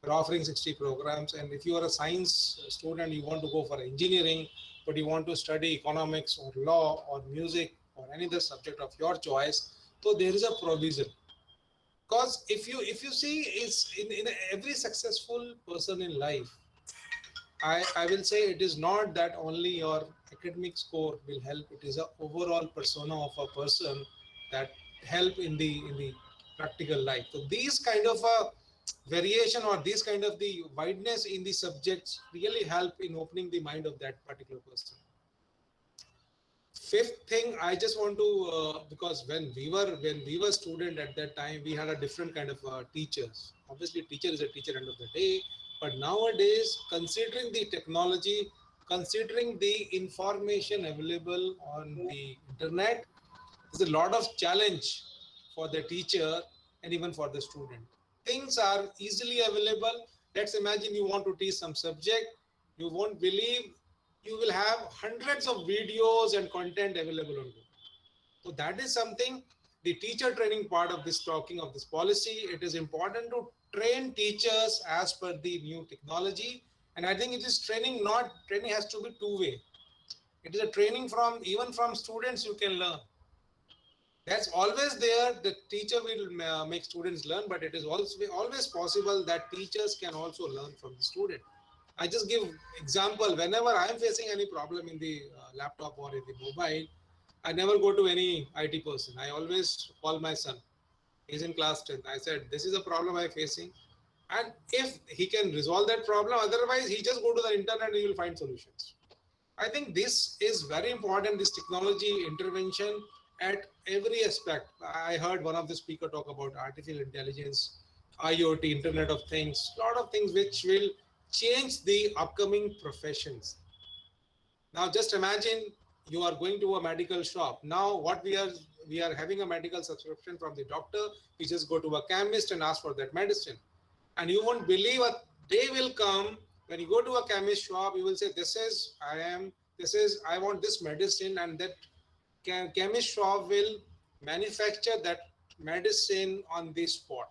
We're offering 60 programs. And if you are a science student, you want to go for engineering, but you want to study economics or law or music or any other subject of your choice, so there is a provision. Because if you see, is in every successful person in life, I will say it is not that only your academic score will help. It is a overall persona of a person that help in the practical life. So these kind of a variation or this kind of the wideness in the subjects really help in opening the mind of that particular person. Fifth thing, I just want to because when we were student at that time, we had a different kind of teachers. Obviously, teacher is a teacher end of the day, but nowadays, considering the technology, considering the information available on the internet, there's a lot of challenge for the teacher and even for the student. Things are easily available. Let's imagine you want to teach some subject. You won't believe you will have hundreds of videos and content available on Google. So that is something, the teacher training part of this talking of this policy. It is important to train teachers as per the new technology. And I think it is training, not training has to be two-way. It is a training from even from students you can learn. That's always there. The teacher will make students learn, but it is also always possible that teachers can also learn from the student. I just give example. Whenever I am facing any problem in the laptop or in the mobile, I never go to any IT person. I always call my son. He's in class 10th. I said, this is a problem I'm facing. And if he can resolve that problem, otherwise he just go to the internet and he will find solutions. I think this is very important, this technology intervention at every aspect. I heard one of the speaker talk about artificial intelligence, IoT, Internet of Things, a lot of things which will change the upcoming professions. Now just imagine you are going to a medical shop. Now what we are having a medical subscription from the doctor. We just go to a chemist and ask for that medicine. And you won't believe a day will come when you go to a chemist shop, you will say, I want this medicine, and that chemist shop will manufacture that medicine on the spot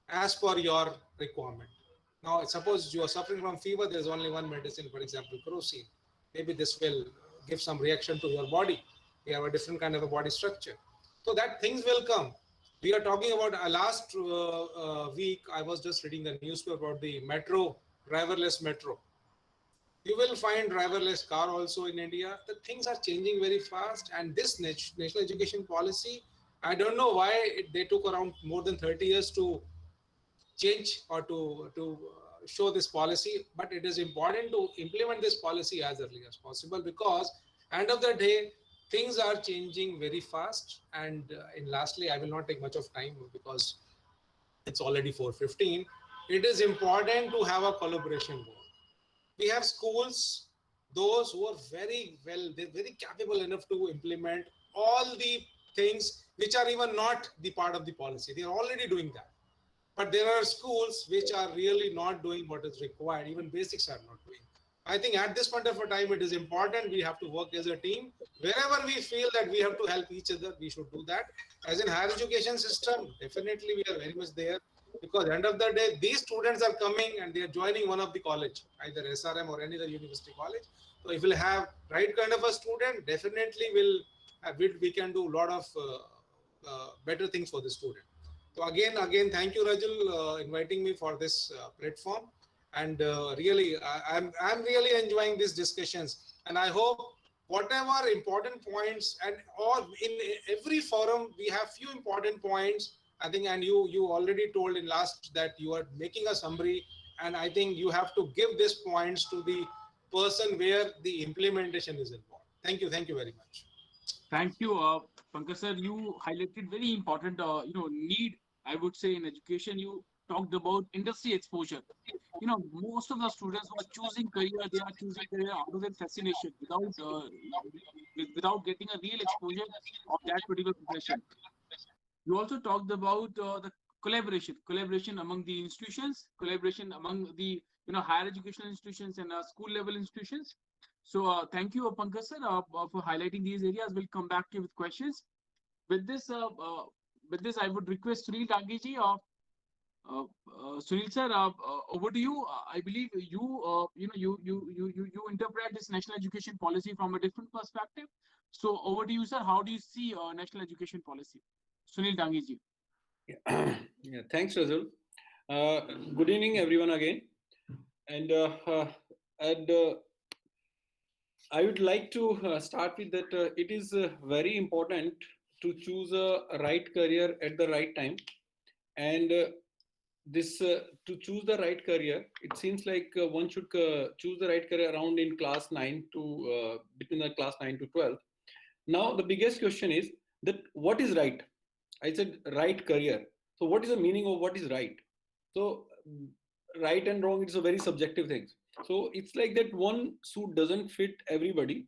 as per your requirement. Now, suppose you are suffering from fever, there is only one medicine, for example, Crocin. Maybe this will give some reaction to your body. We have a different kind of a body structure. So that things will come. We are talking about last week, I was just reading the newspaper about the metro, driverless metro. You will find driverless car also in India. The things are changing very fast, and this national education policy, I don't know why they took around more than 30 years to change or to show this policy, but it is important to implement this policy as early as possible, because end of the day things are changing very fast. And in lastly, I will not take much of time because it's already 4:15. It is important to have a collaboration board. We have schools, those who are very well, they're very capable enough to implement all the things which are even not the part of the policy. They are already doing that. But there are schools which are really not doing what is required. Even basics are not doing. I think at this point of a time, it is important we have to work as a team. Wherever we feel that we have to help each other, we should do that. As in higher education system, definitely we are very much there, because end of the day, these students are coming and they are joining one of the college, either SRM or any other university college. So if we'll have right kind of a student, definitely we can do a lot of better things for the student. So again, thank you, Rajul, inviting me for this platform. And really, I'm really enjoying these discussions. And I hope whatever important points, and or in every forum we have few important points. I think, and you already told in last that you are making a summary, and I think you have to give these points to the person where the implementation is involved. Thank you very much. Thank you, Pankaj sir. You highlighted very important, need. I would say in education, you talked about industry exposure. Most of the students who are choosing career, they are choosing career out of their fascination, without getting a real exposure of that particular profession. You also talked about the collaboration among the institutions, collaboration among the higher educational institutions and school level institutions. So thank you, Pankaj sir, for highlighting these areas. We'll come back to you with questions. With this, I would request Sunil Dagiji Sunil sir, over to you. I believe you interpret this national education policy from a different perspective. So over to you, sir. How do you see national education policy? Sunil Dangi ji. Yeah, yeah, thanks, Razul. Uh, Good evening, everyone, again. And and I would like to start with that. It is very important to choose a right career at the right time. And this to choose the right career, it seems like one should choose the right career around in class 9 to between the class 9 to 12. Now, the biggest question is that what is right? I said right career. So, what is the meaning of what is right? So, right and wrong, it's a very subjective thing. So, it's like that one suit doesn't fit everybody,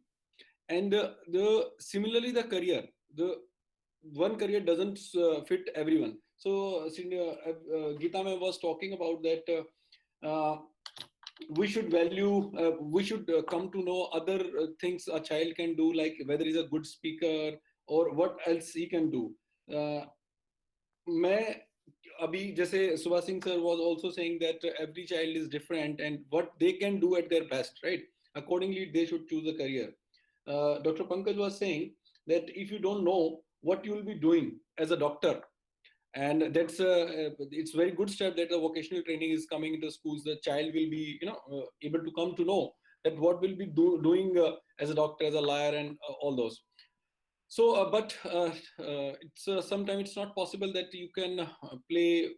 and the similarly the career, the one career doesn't fit everyone. So, Geeta Ma'am was talking about that. We should value we should come to know other things a child can do, like whether he's a good speaker or what else he can do. uh, मैं अभी जैसे Subhash Singh sir was also saying that every child is different and what they can do at their best, right? Accordingly they should choose a career. Dr. Pankaj was saying that if you don't know what you will be doing as a doctor, and that's it's very good step that the vocational training is coming into schools. The child will be able to come to know that what will be doing as a doctor, as a lawyer, and all those. So but it's sometimes it's not possible that you can play,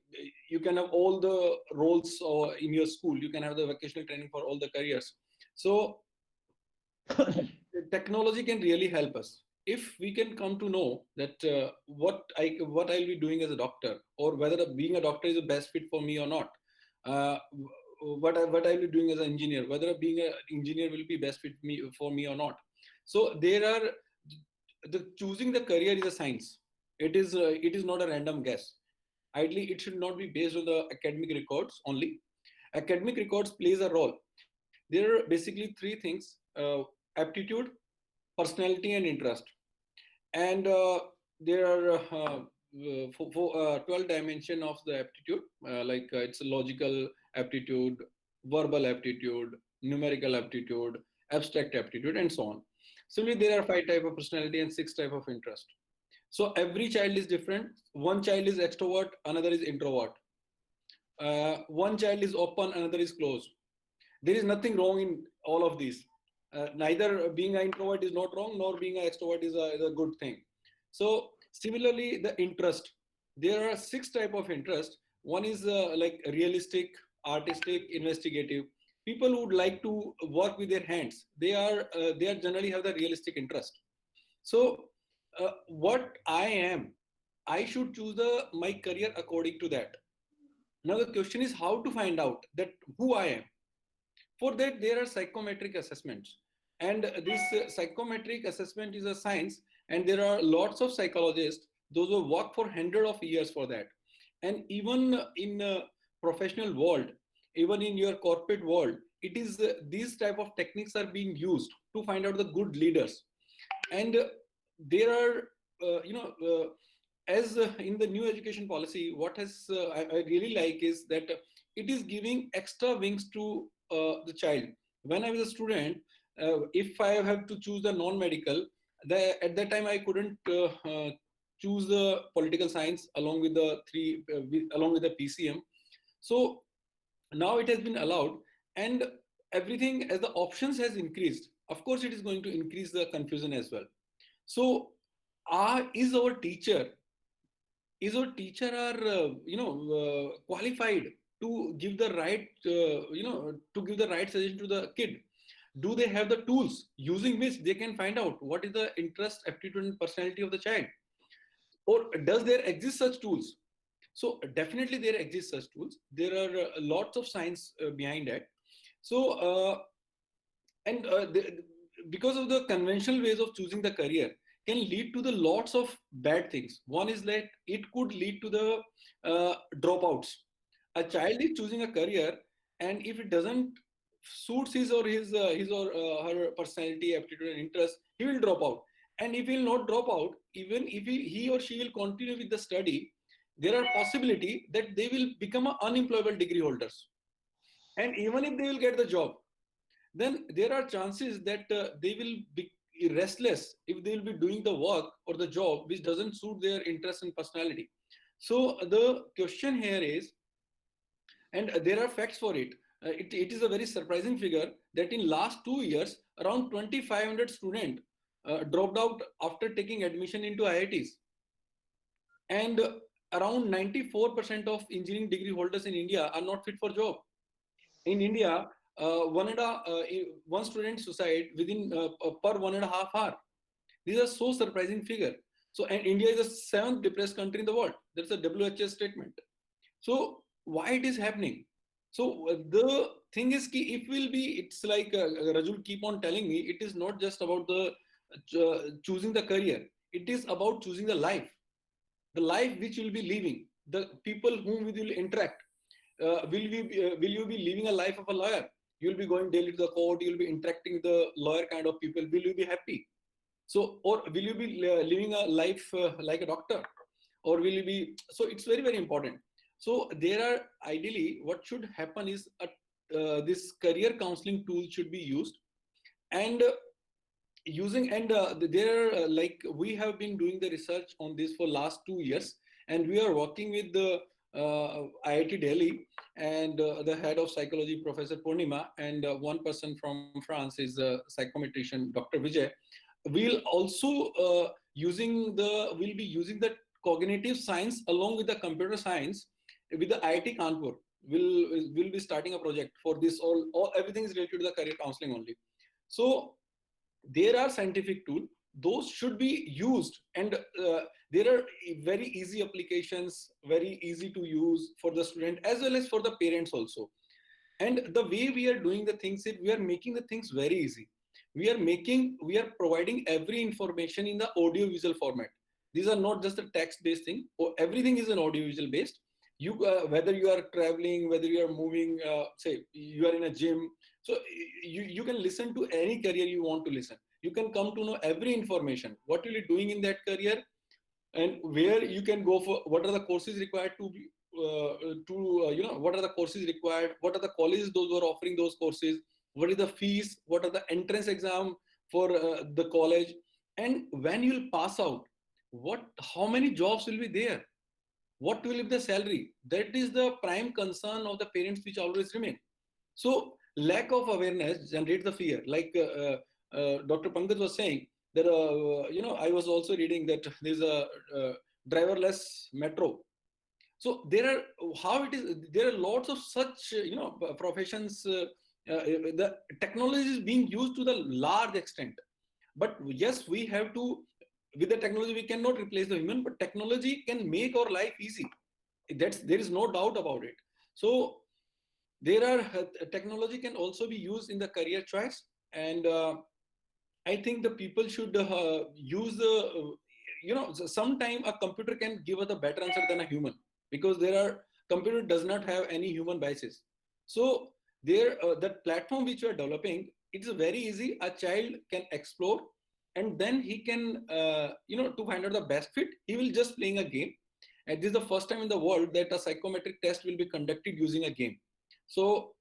you can have all the roles or in your school you can have the vocational training for all the careers. So technology can really help us if we can come to know that what I'll be doing as a doctor, or whether being a doctor is the best fit for me or not. Uh, what I'll be doing as an engineer, whether being an engineer will be best fit for me or not. So there are the choosing the career is a science. It is not a random guess. Ideally, it should not be based on the academic records only. Academic records plays a role. There are basically three things: aptitude, personality, and interest. And there are 12 dimension of the aptitude, it's logical aptitude, verbal aptitude, numerical aptitude, abstract aptitude, and so on. Similarly, there are 5 type of personality and 6 type of interest. So every child is different. One child is extrovert, another is introvert. One child is open, another is closed. There is nothing wrong in all of these. Neither being an introvert is not wrong, nor being an extrovert is a good thing. So similarly, the interest. There are 6 type of interest. One is like realistic, artistic, investigative. People who would like to work with their hands. They are generally have the realistic interest. So what I am, I should choose my career according to that. Now the question is how to find out that who I am. For that, there are psychometric assessments. And this psychometric assessment is a science, and there are lots of psychologists, those who work for hundreds of years for that. And even in professional world, even in your corporate world, it is these type of techniques are being used to find out the good leaders. And there are, as in the new education policy, what I really like is that it is giving extra wings to the child. When I was a student, if I have to choose the non-medical, at that time I couldn't choose the political science along with the along with the PCM. So now it has been allowed, and everything as the options has increased. Of course, it is going to increase the confusion as well. So, is our teacher are qualified to give the right to give the right suggestion to the kid? Do they have the tools using which they can find out what is the interest, aptitude, and personality of the child? Or does there exist such tools? So definitely there exist such tools. There are lots of science behind it. So and because of the conventional ways of choosing the career can lead to the lots of bad things. One is that it could lead to the dropouts. A child is choosing a career, and if it doesn't suits his or her personality, aptitude, and interest, he will drop out. And if he will not drop out, even if he or she will continue with the study, there are possibility that they will become unemployable degree holders. And even if they will get the job, then there are chances that they will be restless if they will be doing the work or the job which doesn't suit their interest and personality. So the question here is, and there are facts for it. It is a very surprising figure that in last 2 years, around 2,500 students dropped out after taking admission into IITs. And around 94% of engineering degree holders in India are not fit for job. In India, one student suicide within per 1.5 hour. These are so surprising figure. So, and India is the 7th depressed country in the world. That's a WHO statement. So why it is happening? So the thing is, if will be, it's like Rajul keep on telling me, it is not just about the choosing the career. It is about choosing the life which you will be living, the people whom we will interact. Will you be living a life of a lawyer? You'll be going daily to the court. You'll be interacting with the lawyer kind of people. Will you be happy? So, or will you be living a life like a doctor, or will you be? So it's very, very important. So there are, ideally what should happen is this career counseling tool should be used, and there are like we have been doing the research on this for last 2 years, and we are working with the IIT Delhi and the head of psychology, Professor Purnima, and one person from France is a psychometrician, Dr. Vijay. We'll be using the cognitive science along with the computer science with the IIT Kanpur. We'll be starting a project for this. All everything is related to the career counseling only. So there are scientific tools, those should be used, and there are very easy applications, very easy to use for the student as well as for the parents also. And the way we are doing the things is we are making the things very easy. We are providing every information in the audio visual format. These are not just a text based thing, or everything is an audio visual based. You whether you are traveling, whether you are moving, say you are in a gym, so you can listen to any career you want to listen. You can come to know every information, what will you doing in that career, and where you can go for, what are the courses required to be what are the courses required, what are the colleges those who are offering those courses, what is the fees, what are the entrance exam for the college, and when you will pass out, how many jobs will be there, what will be the salary. That is the prime concern of the parents which always remain. So lack of awareness generates the fear, like Dr. Pankaj was saying that I was also reading that there's a driverless metro. So there are lots of such professions. The technology is being used to the large extent, but yes, we have to, with the technology we cannot replace the human, but technology can make our life easy. There is no doubt about it. So there are technology can also be used in the career choice, and I think the people should use the sometime a computer can give us a better answer than a human, because computer does not have any human biases. So that platform which you are developing, it's very easy. A child can explore, and then he can to find out the best fit, he will just playing a game. And this is the first time in the world that a psychometric test will be conducted using a game. So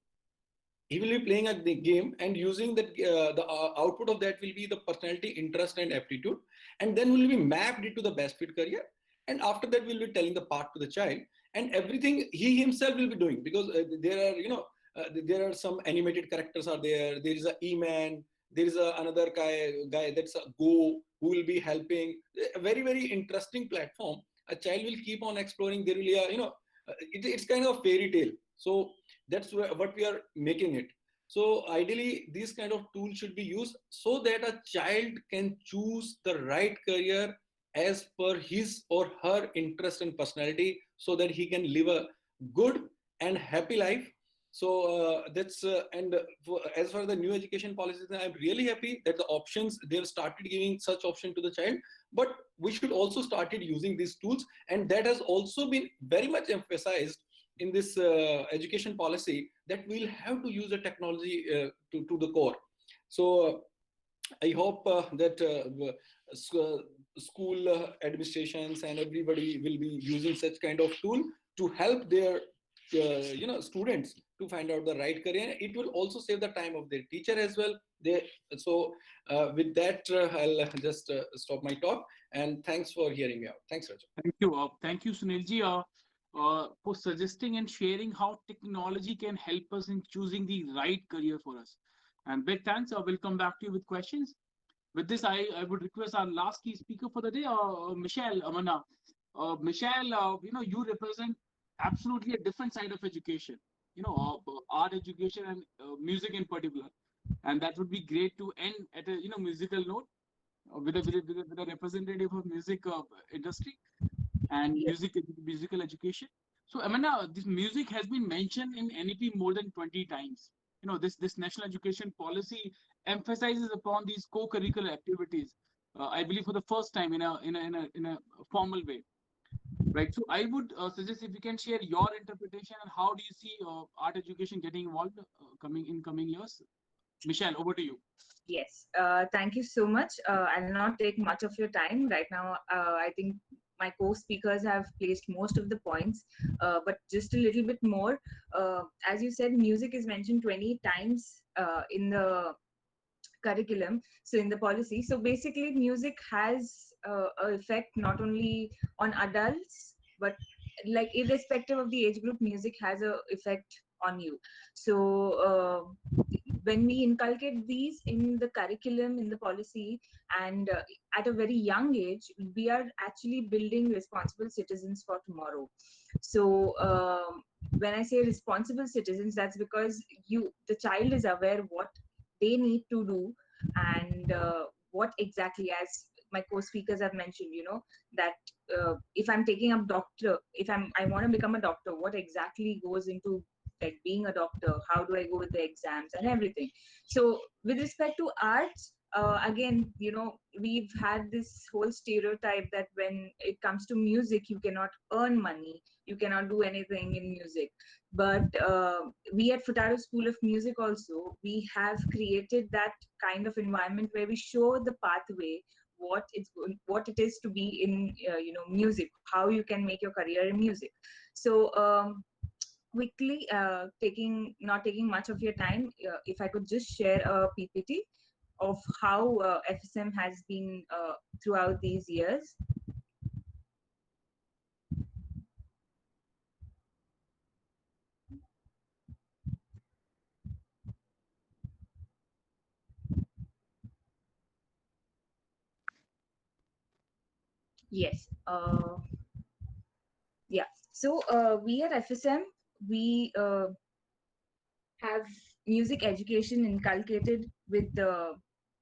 he will be playing a game, and using that the output of that will be the personality, interest, and aptitude, and then will be mapped into the best fit career. And after that, we'll be telling the path to the child, and everything he himself will be doing, because there are some animated characters are there. There is a E-Man. There is another guy that's a Go, who will be helping. A very, very interesting platform. A child will keep on exploring. There will be it's kind of fairy tale. So that's what we are making it. So ideally, these kind of tools should be used so that a child can choose the right career as per his or her interest and personality, so that he can live a good and happy life. So that's as for the new education policies, I'm really happy that the options, they've started giving such option to the child, but we should also started using these tools, and that has also been very much emphasized in this education policy, that we'll have to use the technology to the core. So I hope that school administrations and everybody will be using such kind of tool to help their students to find out the right career. It will also save the time of their teacher as well. With that, I'll just stop my talk, and thanks for hearing me out. Thanks, Rajat. Thank you, Sunilji, for suggesting and sharing how technology can help us in choosing the right career for us. And big thanks. I will come back to you with questions. With this, I would request our last key speaker for the day, Michelle Amana. Michelle, you represent absolutely a different side of education, art education and music in particular. And that would be great to end at a musical note with a representative of music industry and musical education. So Amanda, this music has been mentioned in NEP more than 20 times. This national education policy emphasizes upon these co-curricular activities. I believe for the first time in a formal way, right? So I would suggest if you can share your interpretation and how do you see art education getting involved coming years. Michelle, over to you. Yes, thank you so much. I'll not take much of your time right now. I think my co-speakers have placed most of the points, but just a little bit more. As you said, music is mentioned 20 times in the curriculum, so in the policy. So basically, music has an effect not only on adults, but like irrespective of the age group, music has a effect on you. So when we inculcate these in the curriculum, in the policy, and at a very young age, we are actually building responsible citizens for tomorrow. So when I say responsible citizens, that's because the child is aware what they need to do, and what exactly, as my co-speakers have mentioned, that if I'm taking up doctor, if I want to become a doctor, what exactly goes into like being a doctor, how do I go with the exams and everything. So with respect to arts, again, we've had this whole stereotype that when it comes to music, you cannot earn money, you cannot do anything in music. But we at Futaro School of Music also, we have created that kind of environment where we show the pathway, what it is to be in music, how you can make your career in music. So quickly, not taking much of your time, if I could just share a PPT of how FSM has been throughout these years. Yes. Yeah. So we at FSM, we have music education inculcated with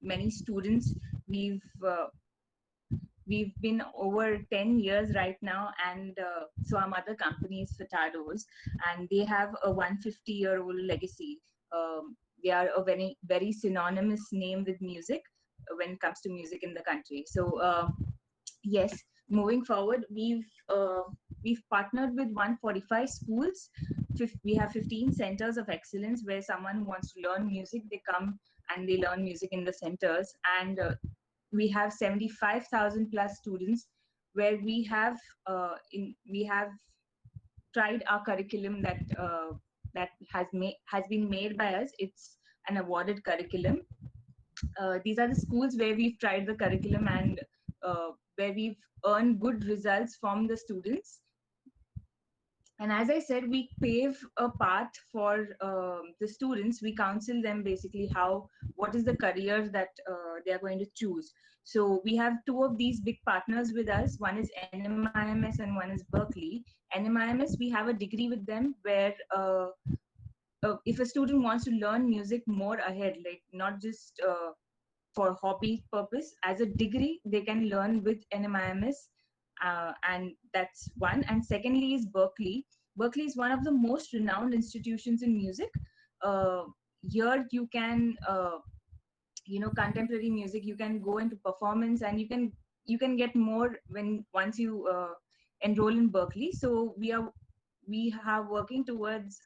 many students. We've been over 10 years right now, and so our mother company is Furtado's, and they have a 150-year-old legacy. They are a very, very synonymous name with music when it comes to music in the country. So yes, moving forward, we've partnered with 145 schools. We have 15 centers of excellence where someone who wants to learn music, they come and they learn music in the centers. And we have 75,000 plus students where we have tried our curriculum that has been made by us. It's an awarded curriculum. These are the schools where we've tried the curriculum, and where we've earned good results from the students. And as I said, we pave a path for the students. We counsel them basically what is the career that they are going to choose. So we have two of these big partners with us. One is NMIMS and one is Berkeley. NMIMS, we have a degree with them where if a student wants to learn music more ahead, like not just for hobby purpose, as a degree, they can learn with NMIMS. And that's one. And secondly is Berkeley. Berkeley is one of the most renowned institutions in music. Here you can, contemporary music, you can go into performance, and you can get more once you enroll in Berkeley. So we are working towards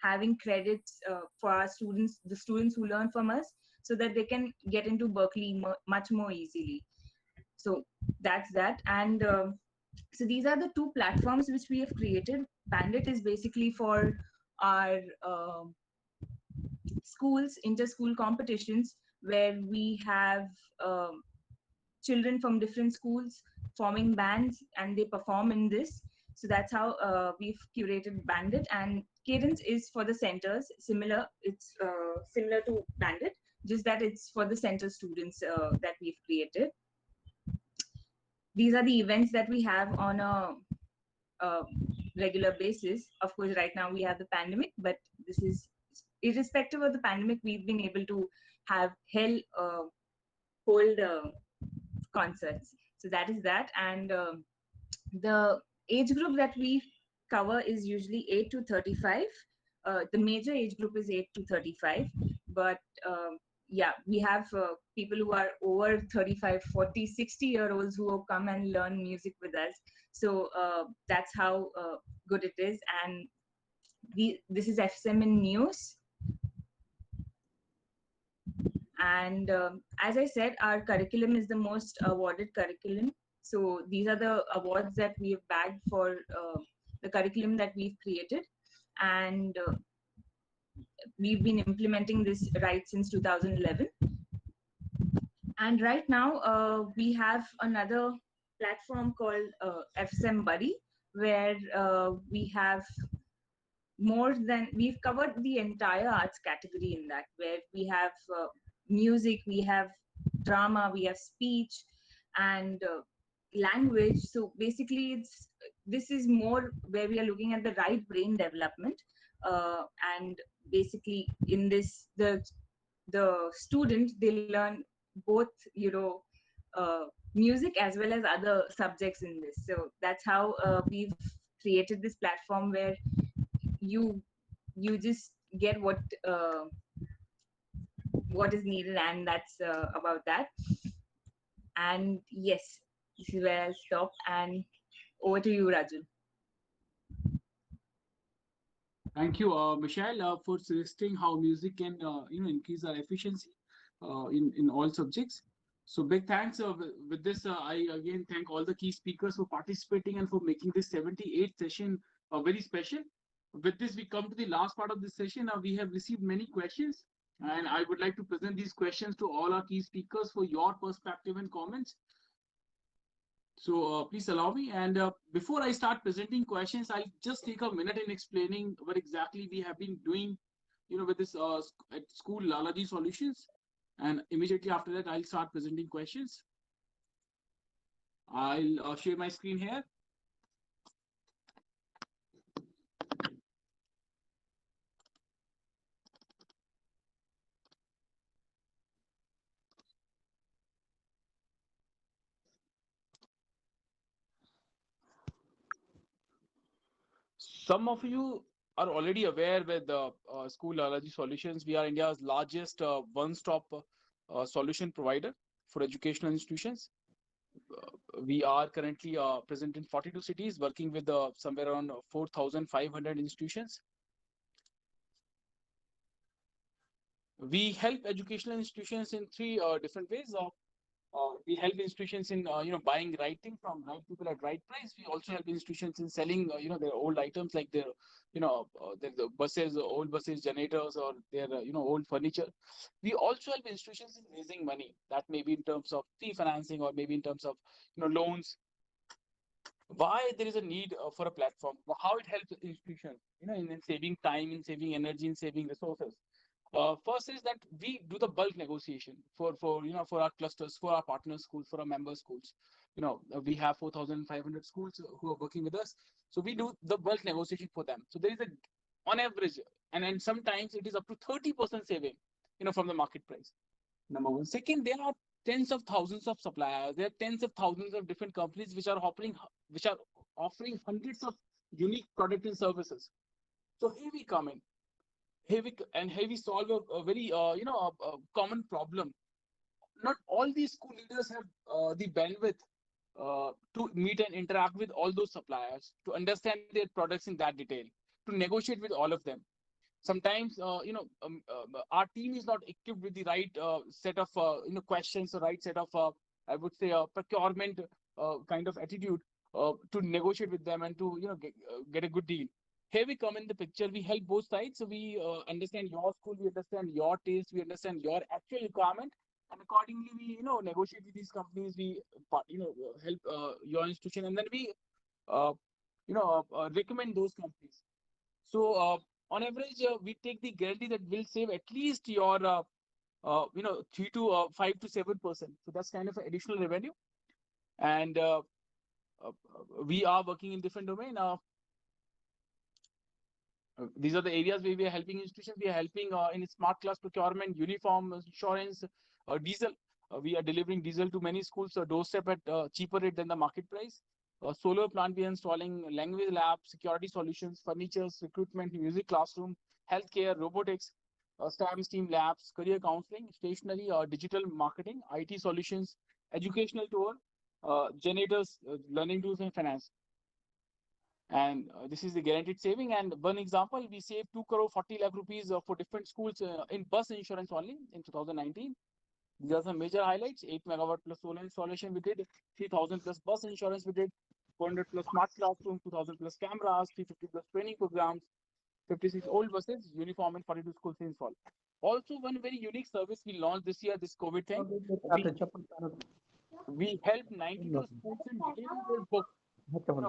having credits for our students, the students who learn from us, so that they can get into Berkeley much more easily. So that's that. And so these are the two platforms which we have created. Bandit is basically for our schools, inter-school competitions, where we have children from different schools forming bands and they perform in this. So that's how we've curated Bandit. And Cadence is for the centers, similar. It's similar to Bandit, just that it's for the center students that we've created. These are the events that we have on a regular basis. Of course, right now we have the pandemic, but this is irrespective of the pandemic, we've been able to have hold concerts. So that is that. And the age group that we cover is usually 8 to 35. The major age group is 8 to 35, but yeah, we have people who are over 35, 40, 60-year olds who have come and learn music with us. So that's how good it is. And this is FSM in news. And as I said, our curriculum is the most awarded curriculum. So these are the awards that we have bagged for the curriculum that we've created. And we've been implementing this right since 2011. And right now, we have another platform called FSM Buddy, where we have we've covered the entire arts category in that, where we have music, we have drama, we have speech, and language. So basically, this is more where we are looking at the right brain development, and basically in this the students, they learn both, music as well as other subjects in this. So that's how we've created this platform where you just get what is needed, and that's about that. And yes, this is where I'll stop, and over to you, Rajul. Thank you, Michelle, for suggesting how music can, increase our efficiency in all subjects. So big thanks. With this, I again thank all the key speakers for participating and for making this 78th session very special. With this, we come to the last part of this session. We have received many questions, and I would like to present these questions to all our key speakers for your perspective and comments. So please allow me. And before I start presenting questions, I'll just take a minute in explaining what exactly we have been doing, with this at school Lalaji Solutions. And immediately after that, I'll start presenting questions. I'll share my screen here. Some of you are already aware with the School Allergy Solutions. We are India's largest one-stop solution provider for educational institutions. We are currently present in 42 cities, working with somewhere around 4,500 institutions. We help educational institutions in three different ways. We help institutions in buying right thing from right people at right price. We also help institutions in selling their old items, like their the buses, old buses, generators, or their old furniture. We also help institutions in raising money. That may be in terms of pre-financing, or maybe in terms of loans. Why there is a need for a platform? How it helps institutions in saving time, in saving energy, in saving resources. First is that we do the bulk negotiation for our clusters, for our partner schools, for our member schools. We have 4,500 schools who are working with us, so we do the bulk negotiation for them. So there is on average, and sometimes it is up to 30% saving, from the market price. Number one. Second, there are tens of thousands of suppliers. There are tens of thousands of different companies which are offering hundreds of unique products and services. So here we come in. Here we solve a very common problem. Not all these school leaders have the bandwidth to meet and interact with all those suppliers, to understand their products in that detail, to negotiate with all of them. Sometimes our team is not equipped with the right set of questions, or right set of I would say, procurement kind of attitude to negotiate with them and to get a good deal. Here we come in the picture. We help both sides. So we understand your school, we understand your taste, we understand your actual requirement, and accordingly we negotiate with these companies. We help your institution, and then we recommend those companies. So on average, we take the guarantee that will save at least your 3 to 5 to 7%. So that's kind of an additional revenue, and we are working in different domain. These are the areas where we are helping institutions. We are helping in smart class procurement, uniform insurance, diesel. We are delivering diesel to many schools, doorstep at cheaper rate than the market price. Solar plant we are installing, language lab, security solutions, furnitures, recruitment, music classroom, healthcare, robotics, STEM STEAM labs, career counseling, stationery, digital marketing, IT solutions, educational tour, generators, learning tools, and finance. And this is the guaranteed saving. And one example, we saved 2 crore 40 lakh rupees for different schools in bus insurance only in 2019. These are some major highlights. 8 megawatt plus solar installation we did, 3,000 plus bus insurance we did, 400 plus smart classroom, 2,000 plus cameras, 350 plus training programs, 56 old buses, uniform in 42 schools installed. Also, one very unique service we launched this year, this COVID thing. We helped 92 schools in delivering their books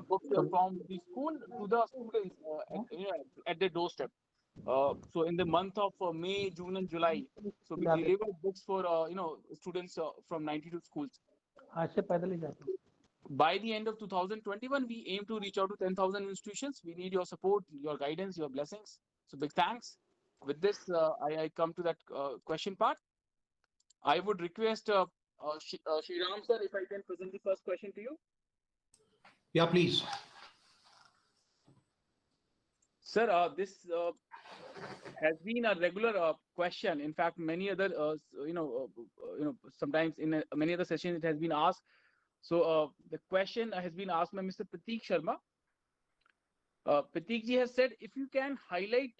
books from the school to the students at their doorstep. So in the month of May, June, and July, so we delivered books for students from 92 schools. By the end of 2021, we aim to reach out to 10,000 institutions. We need your support, your guidance, your blessings. So big thanks. With this, I come to that question part. I would request Shriram sir, if I can present the first question to you. Yeah, please. Sir, this has been a regular question. In fact, many other, sometimes in many other sessions it has been asked. So the question has been asked by Mr. Prateek Sharma. Prateek ji has said, if you can highlight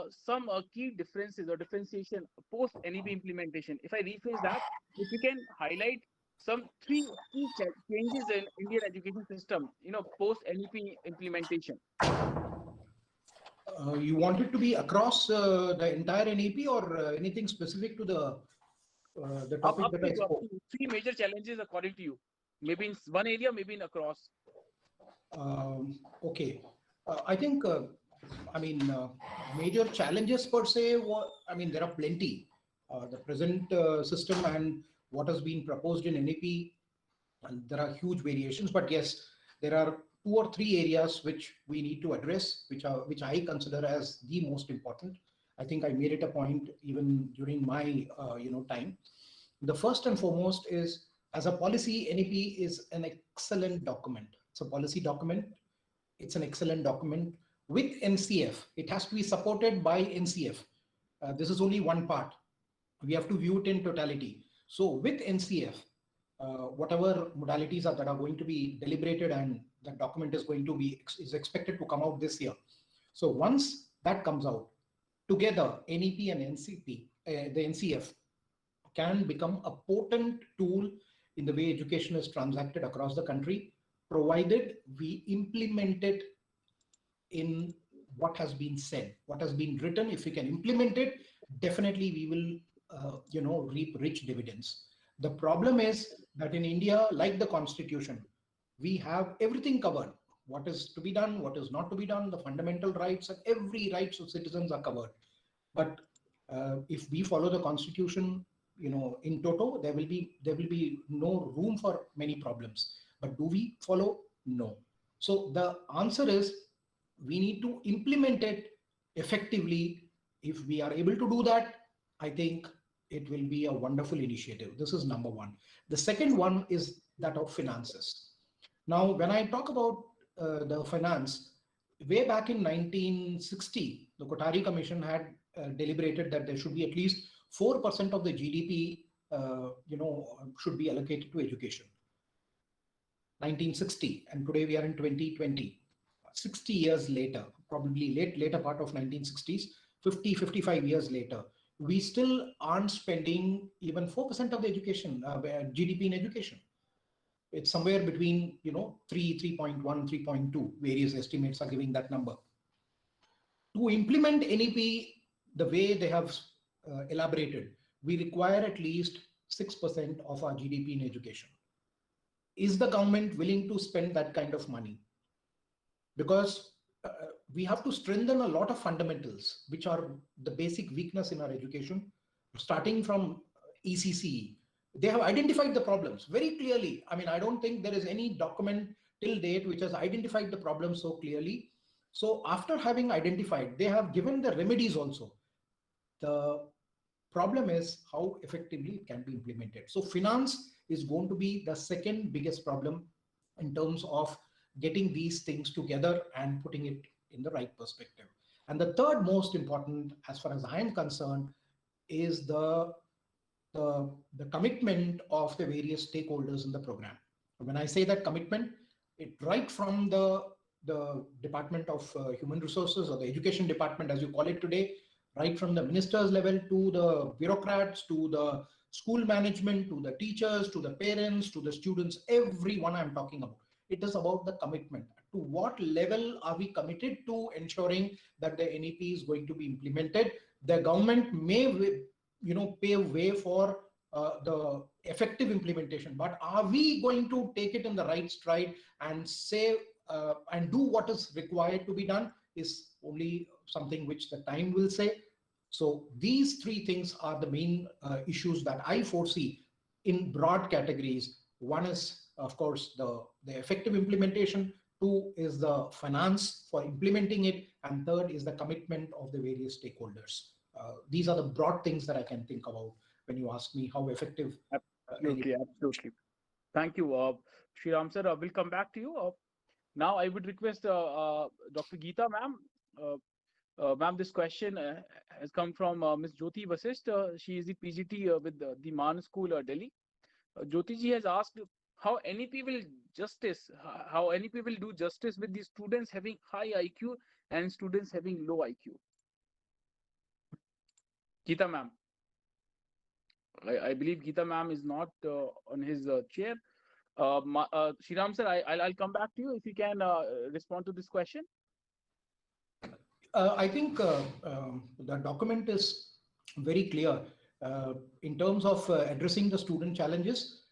some key differences or differentiation post NEP implementation. If I rephrase that, if you can highlight some 3 key changes in Indian education system, post NEP implementation. You want it to be across the entire NEP or anything specific to the topic that I spoke? 3 major challenges according to you. Maybe in one area, maybe in across. Okay. I think, major challenges per se, there are plenty. The present system and what has been proposed in NEP, and there are huge variations, but yes, there are 2 or 3 areas which we need to address, which I consider as the most important. I think I made it a point even during my time. The first and foremost is, as a policy, NEP is an excellent document. It's a policy document. It's an excellent document with NCF. It has to be supported by NCF. This is only one part. We have to view it in totality. So with NCF, whatever modalities that are going to be deliberated, and the document is expected to come out this year. So once that comes out, together NEP and NCP, the NCF can become a potent tool in the way education is transacted across the country, provided we implement it in what has been said, what has been written. If we can implement it, definitely we will reap rich dividends. The problem is that in India, like the constitution, we have everything covered. What is to be done, what is not to be done, the fundamental rights and every rights of citizens are covered. But if we follow the constitution, in toto, there will be no room for many problems. But do we follow? No. So the answer is, we need to implement it effectively. If we are able to do that, I think it will be a wonderful initiative. This is number one. The second one is that of finances. Now, when I talk about the finance, way back in 1960, the Kothari Commission had deliberated that there should be at least 4% of the GDP, should be allocated to education. 1960, and today we are in 2020. 60 years later, probably later part of 1960s, 55 years later, we still aren't spending even 4% of the education GDP in education. it's somewhere between 3.1, 3.2. Various estimates are giving that number. To implement NEP the way they have elaborated, we require at least 6% of our GDP in education. Is the government willing to spend that kind of money? Because we have to strengthen a lot of fundamentals, which are the basic weakness in our education, starting from ECCE. They have identified the problems very clearly. I mean, I don't think there is any document till date which has identified the problems so clearly. So after having identified, they have given the remedies also. The problem is how effectively it can be implemented. So finance is going to be the second biggest problem in terms of getting these things together and putting it in the right perspective. And the third most important, as far as I am concerned, is the commitment of the various stakeholders in the program. When I say that commitment, it right from the Department of Human Resources, or the Education Department as you call it today, right from the ministers level to the bureaucrats, to the school management, to the teachers, to the parents, to the students, everyone I'm talking about. It is about the commitment. To what level are we committed to ensuring that the NEP is going to be implemented? The government may pave way for the effective implementation, but are we going to take it in the right stride and say and do what is required to be done is only something which the time will say. So these three things are the main issues that I foresee in broad categories. One is, of course, the effective implementation. Two is the finance for implementing it. And third is the commitment of the various stakeholders. These are the broad things that I can think about when you ask me how effective. Absolutely, absolutely. Thank you. Shriram sir, we'll come back to you. Now I would request Dr. Geeta ma'am. Ma'am, this question has come from Ms. Jyoti Vasist. She is the PGT with the Man School, Delhi. Jyoti ji has asked how NEP will do justice with the students having high IQ and students having low IQ. Geeta ma'am. I believe Geeta ma'am is not on his chair. Shriram sir, I'll come back to you if you can respond to this question. I think the document is very clear in terms of addressing the student challenges,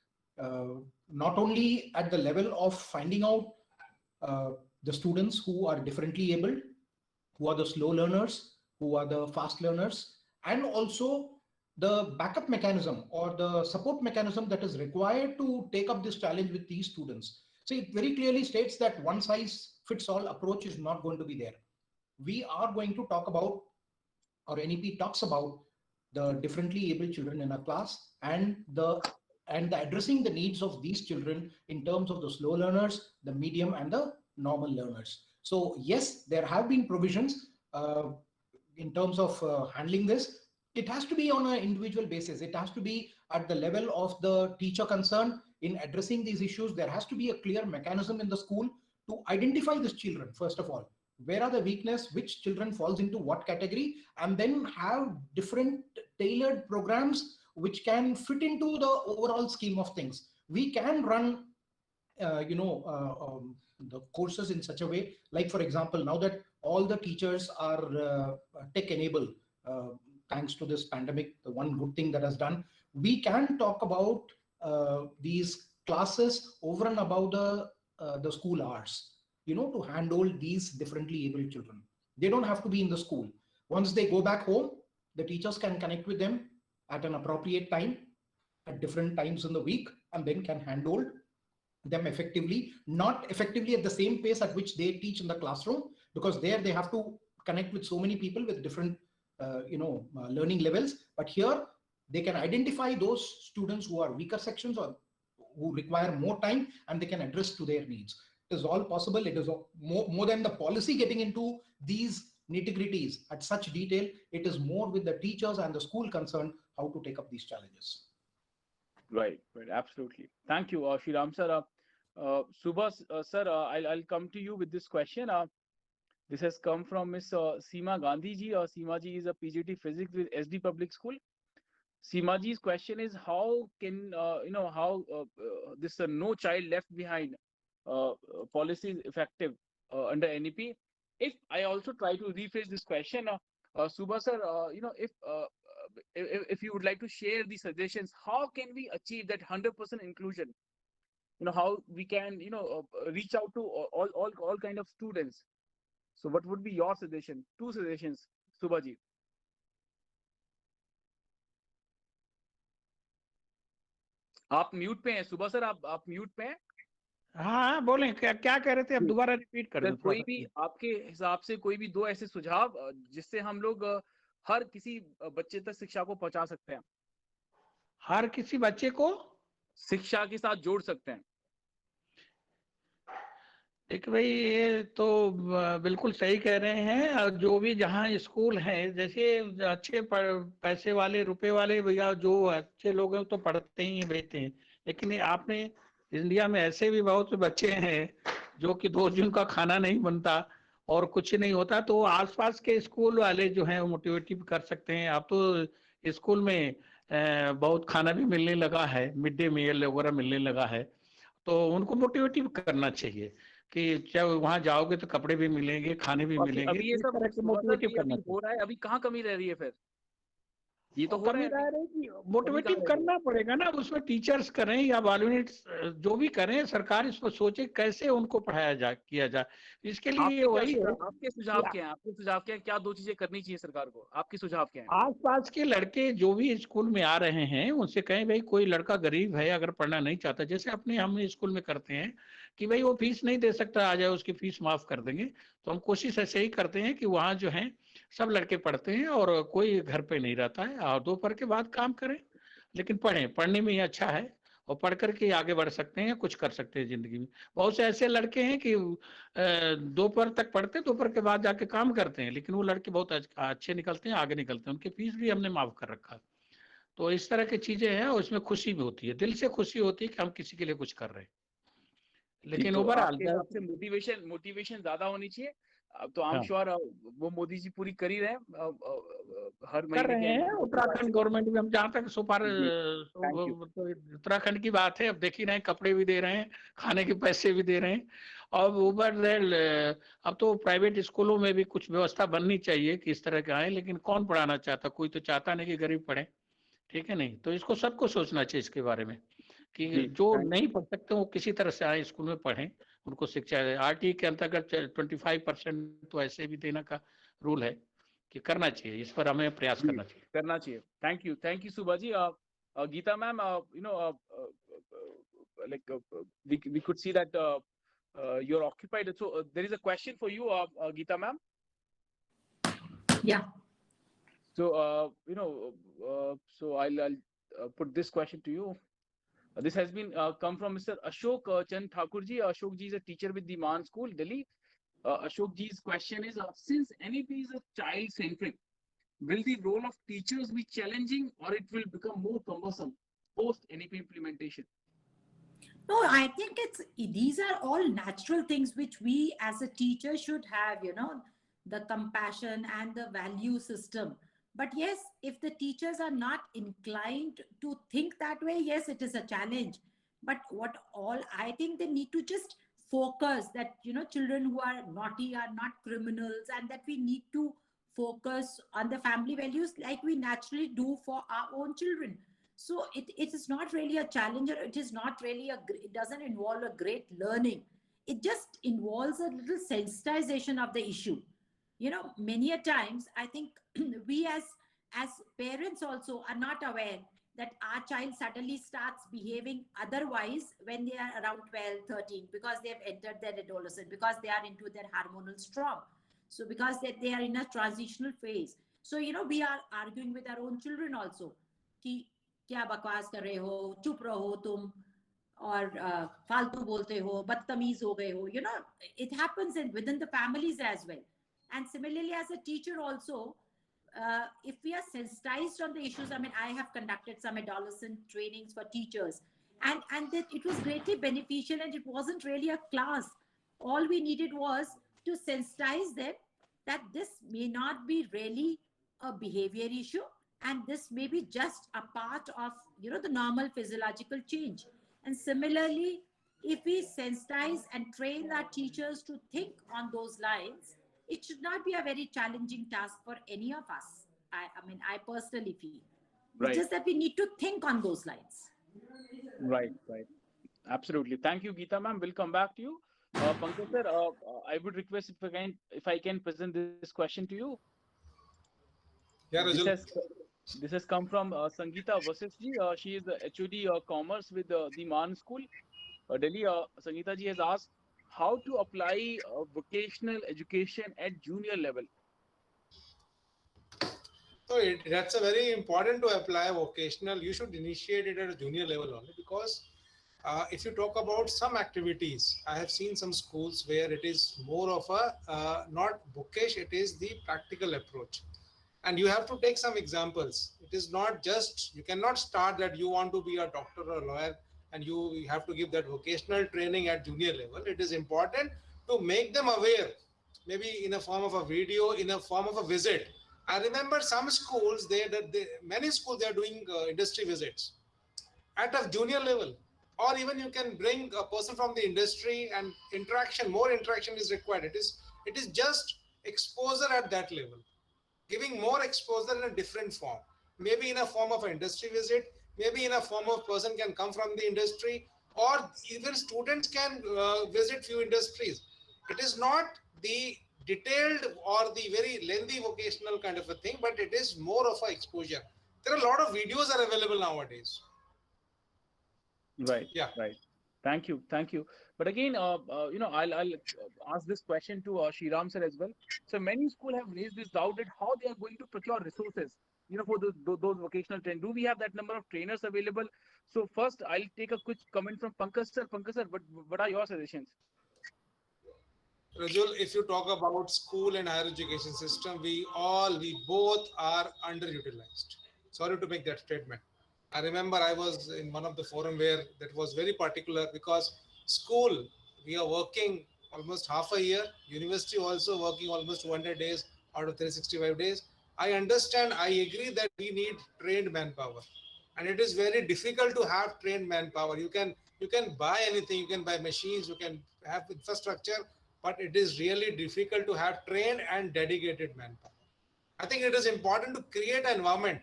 not only at the level of finding out the students who are differently abled, who are the slow learners, who are the fast learners, and also the backup mechanism or the support mechanism that is required to take up this challenge with these students. So it very clearly states that one size fits all approach is not going to be there. We are going to talk about, or NEP talks about, the differently able children in a class and the addressing the needs of these children in terms of the slow learners, the medium and the normal learners. So yes, there have been provisions in terms of handling this. It has to be on an individual basis. It has to be at the level of the teacher concerned in addressing these issues. There has to be a clear mechanism in the school to identify these children, first of all. Where are the weakness, which children falls into what category, and then have different tailored programs which can fit into the overall scheme of things. We can run the courses in such a way, like for example, now that all the teachers are tech enabled, thanks to this pandemic, the one good thing that has done, we can talk about these classes over and above the school hours, to handle these differently able children. They don't have to be in the school. Once they go back home, the teachers can connect with them at an appropriate time, at different times in the week, and then can handle them effectively, not effectively at the same pace at which they teach in the classroom, because there they have to connect with so many people with different learning levels. But here they can identify those students who are weaker sections or who require more time, and they can address to their needs. It is all possible. It is more than the policy getting into these nitty-gritties at such detail. It is more with the teachers and the school concerned how to take up these challenges. Right, absolutely. Thank you, Shriram sir. Subhas sir, I'll come to you with this question. This has come from Miss Seema Gandhi ji. Seema ji is a PGT Physics with SD Public School. Simaji's question is how can how this no child left behind policy is effective under NEP. If I also try to rephrase this question, Subha sir, if you would like to share the suggestions, how can we achieve that 100% inclusion? How we can reach out to all kind of students. So what would be your suggestion? Two suggestions, Subha ji. आप mute पे हैं सुबह sir, आप mute पे हैं। हाँ बोलें, क्या क्या कह रहे थे, अब दोबारा रिपीट कर सर दें। कोई भी आपके हिसाब से कोई भी दो ऐसे सुझाव जिससे हम लोग हर किसी बच्चे तक शिक्षा को पहुंचा सकते हैं, हर किसी बच्चे को शिक्षा के साथ जोड़ सकते हैं। देखिए भाई, ये तो बिल्कुल सही कह रहे हैं। और जो भी जहाँ स्कूल है, जैसे अच्छे पैसे वाले रुपए वाले भैया जो अच्छे लोग हैं तो पढ़ते ही भेजते हैं, लेकिन आपने इंडिया में ऐसे भी बहुत से बच्चे हैं जो कि 2 दिन का खाना नहीं बनता और कुछ नहीं होता, तो आसपास के स्कूल वाले जो हैं वो मोटिवेटिव कर सकते हैं। अब तो स्कूल में बहुत खाना भी मिलने लगा है, मिड डे मील वगैरह मिलने लगा है, तो उनको मोटिवेटिव करना चाहिए कि जब वहां जाओगे तो कपड़े भी मिलेंगे, खाने भी मिलेंगे। अभी ये इस सब तरह से मोटिवेटिव करना चाहिए। हो रहा है, अभी कहाँ कमी रह रही है फिर? ये तो हो कमी रहा है रह रही कि मोटिवेटिव करना पड़ेगा ना, उसमें टीचर्स करें या वॉलंटियर्स जो भी करें, सरकार इस पर सोचे कैसे उनको पढ़ाया जा किया जाए। इसके लिए वही है। आपके सुझाव क्या है? आपके सुझाव क्या है? क्या 2 चीजें करनी चाहिए सरकार को? आपके सुझाव क्या है? आसपास के लड़के जो भी स्कूल में आ रहे हैं उनसे कहें भाई कोई लड़का गरीब है अगर पढ़ना नहीं चाहता, जैसे अपने हम स्कूल में करते हैं कि भाई वो फीस नहीं दे सकता, आ जाए उसकी फीस माफ कर देंगे। तो हम कोशिश ऐसे ही करते हैं कि वहाँ जो है सब लड़के पढ़ते हैं और कोई घर पे नहीं रहता है, और दोपहर के बाद काम करें, लेकिन पढ़ें, पढ़ने में ही अच्छा है और पढ़ करके आगे बढ़ सकते हैं, कुछ कर सकते हैं जिंदगी में। बहुत से ऐसे लड़के हैं कि दोपहर तक पढ़ते, दोपहर के बाद जाके काम करते हैं, लेकिन वो लड़के बहुत अच्छे निकलते हैं, आगे निकलते हैं, उनकी फीस भी हमने माफ कर रखा है। तो इस तरह की चीजें हैं और इसमें खुशी भी होती है, दिल से खुशी होती है कि हम किसी के लिए कुछ कर रहे हैं। लेकिन तो ओवरऑल आपके हिसाब से मोटिवेशन ज्यादा होनी चाहिए। अब तो आई एम हाँ। श्योर वो मोदी जी पूरी कर ही रहे हैं हर कर महीने रहे के हैं उत्तराखंड गवर्नमेंट में। हम जहाँ तक सुपार जी, thank you. उत्तराखंड की बात है, अब देख ही रहे हैं, कपड़े भी दे रहे हैं, खाने के पैसे भी दे रहे हैं। और ऊपर अब तो प्राइवेट स्कूलों में भी कुछ व्यवस्था बननी चाहिए कि इस तरह के आए, लेकिन कौन पढ़ाना चाहता? कोई तो चाहता नहीं कि गरीब पढ़े, ठीक है नहीं? तो इसको सबको सोचना चाहिए इसके बारे में कि जी, जो thank नहीं पढ़ सकते वो किसी तरह से आए स्कूल में पढ़ें, उनको शिक्षा। आरटी के अंतर्गत 25% तो ऐसे भी देने का रूल है कि करना चाहिए, इस पर हमें प्रयास करना चाहिए। करना चाहिए। थैंक यू सुबह जी। Geeta ma'am, like we could see that you're occupied. So there is a question for you, Geeta ma'am. Yeah. So so I'll put this question to you. This has been come from Mr. Ashok Chand Thakur ji. Ashok ji is a teacher with the Man School, Delhi. Ashok ji's question is: since NEP is a child-centric, will the role of teachers be challenging, or it will become more cumbersome post NEP implementation? No, I think these are all natural things which we as a teacher should have, the compassion and the value system. But yes, if the teachers are not inclined to think that way, yes, it is a challenge. But I think they need to just focus that, children who are naughty are not criminals, and that we need to focus on the family values like we naturally do for our own children. So it is not really a challenge, or it is not really it doesn't involve a great learning. It just involves a little sensitization of the issue. Many a times I think we as parents also are not aware that our child suddenly starts behaving otherwise when they are around 12, 13, because they have entered their adolescence, because they are into their hormonal storm. So because they are in a transitional phase. So, we are arguing with our own children also. कि क्या बकवास कर रहे हो, चुप रहो तुम, और फालतू बोलते हो, बदतमीज हो गए हो. It happens within the families as well. And similarly, as a teacher also, if we are sensitized on the issues, I have conducted some adolescent trainings for teachers, and that it was greatly beneficial, and it wasn't really a class. All we needed was to sensitize them that this may not be really a behavior issue. and this may be just a part of, the normal physiological change. And similarly, if we sensitize and train our teachers to think on those lines, it should not be a very challenging task for any of us. I mean, I personally feel it's Right, just that we need to think on those lines. right, right. Absolutely. Thank you, Geeta ma'am. We'll come back to you. Pankaj sir, I would request if I can present this question to you. Yeah, This Rajul. has this has come from Sangeeta Vasisji. She is the HOD Commerce with the Man School, Delhi. Sangeeta ji has asked how to apply vocational education at junior level. So that's a very important to apply vocational. You should initiate it at a junior level only, because if you talk about some activities, I have seen some schools where it is more of a not bookish, it is the practical approach. And you have to take some examples. It is not just, you cannot start that you want to be a doctor or a lawyer and you have to give that vocational training at junior level. It is important to make them aware, maybe in a form of a video, in a form of a visit. I remember some schools, many schools, they are doing industry visits at a junior level, or even you can bring a person from the industry, and interaction, more interaction is required. It is just exposure at that level, giving more exposure in a different form, maybe in a form of an industry visit, maybe in a form of person can come from the industry, or even students can visit few industries. It is not the detailed or the very lengthy vocational kind of a thing, but it is more of a exposure. There are a lot of videos are available nowadays. Right, Yeah. right. Thank you, thank you. But again, I'll ask this question to Shriram sir as well. So many schools have raised this doubt that how they are going to procure resources, for those vocational training. Do we have that number of trainers available? So first, I'll take a quick comment from Pankaj sir. Pankaj sir, what are your suggestions? Rajul, if you talk about school and higher education system, we both are underutilized. Sorry to make that statement. I remember I was in one of the forum where that was very particular, because school, we are working almost half a year, university also working almost 200 days out of 365 days. I understand, I agree that we need trained manpower. And it is very difficult to have trained manpower. You can buy anything, you can buy machines, you can have infrastructure, but it is really difficult to have trained and dedicated manpower. I think it is important to create an environment.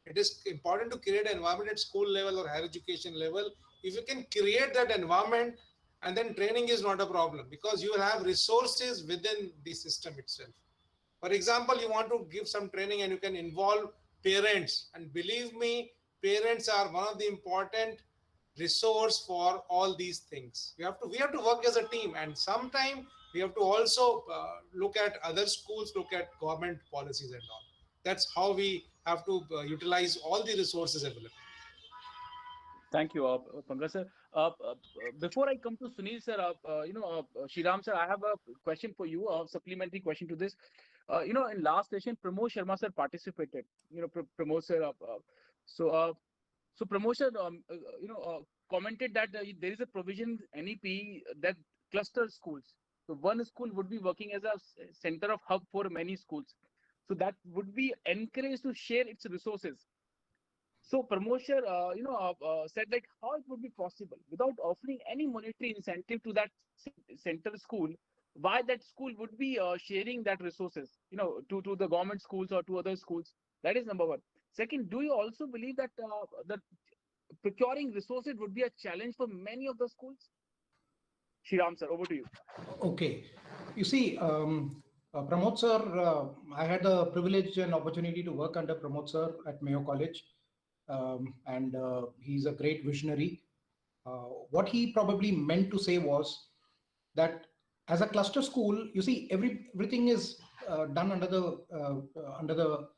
It is important to create an environment at school level or higher education level. If you can create that environment, and then training is not a problem, because you will have resources within the system itself. For example, you want to give some training and you can involve parents. And believe me, parents are one of the important resource for all these things. We have to work as a team, and sometime we have to also look at other schools, look at government policies and all. That's how we have to utilize all the resources available. Thank you, Pankaj sir. Before I come to Sunil sir, Shriram sir, I have a question for you, a supplementary question to this. In last session, Pramod Sharma sir participated. Pramod sir. So Pramod sir, commented that there is a provision NEP that cluster schools. So one school would be working as a center of hub for many schools. So that would be encouraged to share its resources. So Pramod sir, said like how it would be possible without offering any monetary incentive to that center school. Why that school would be sharing that resources, to the government schools or to other schools? That is number one. Second, do you also believe that that procuring resources would be a challenge for many of the schools? Shriram sir, over to you. Okay. You see, Pramod sir, I had the privilege and opportunity to work under Pramod sir at Mayo College. And he's a great visionary. What he probably meant to say was that as a cluster school, you see, everything is done under the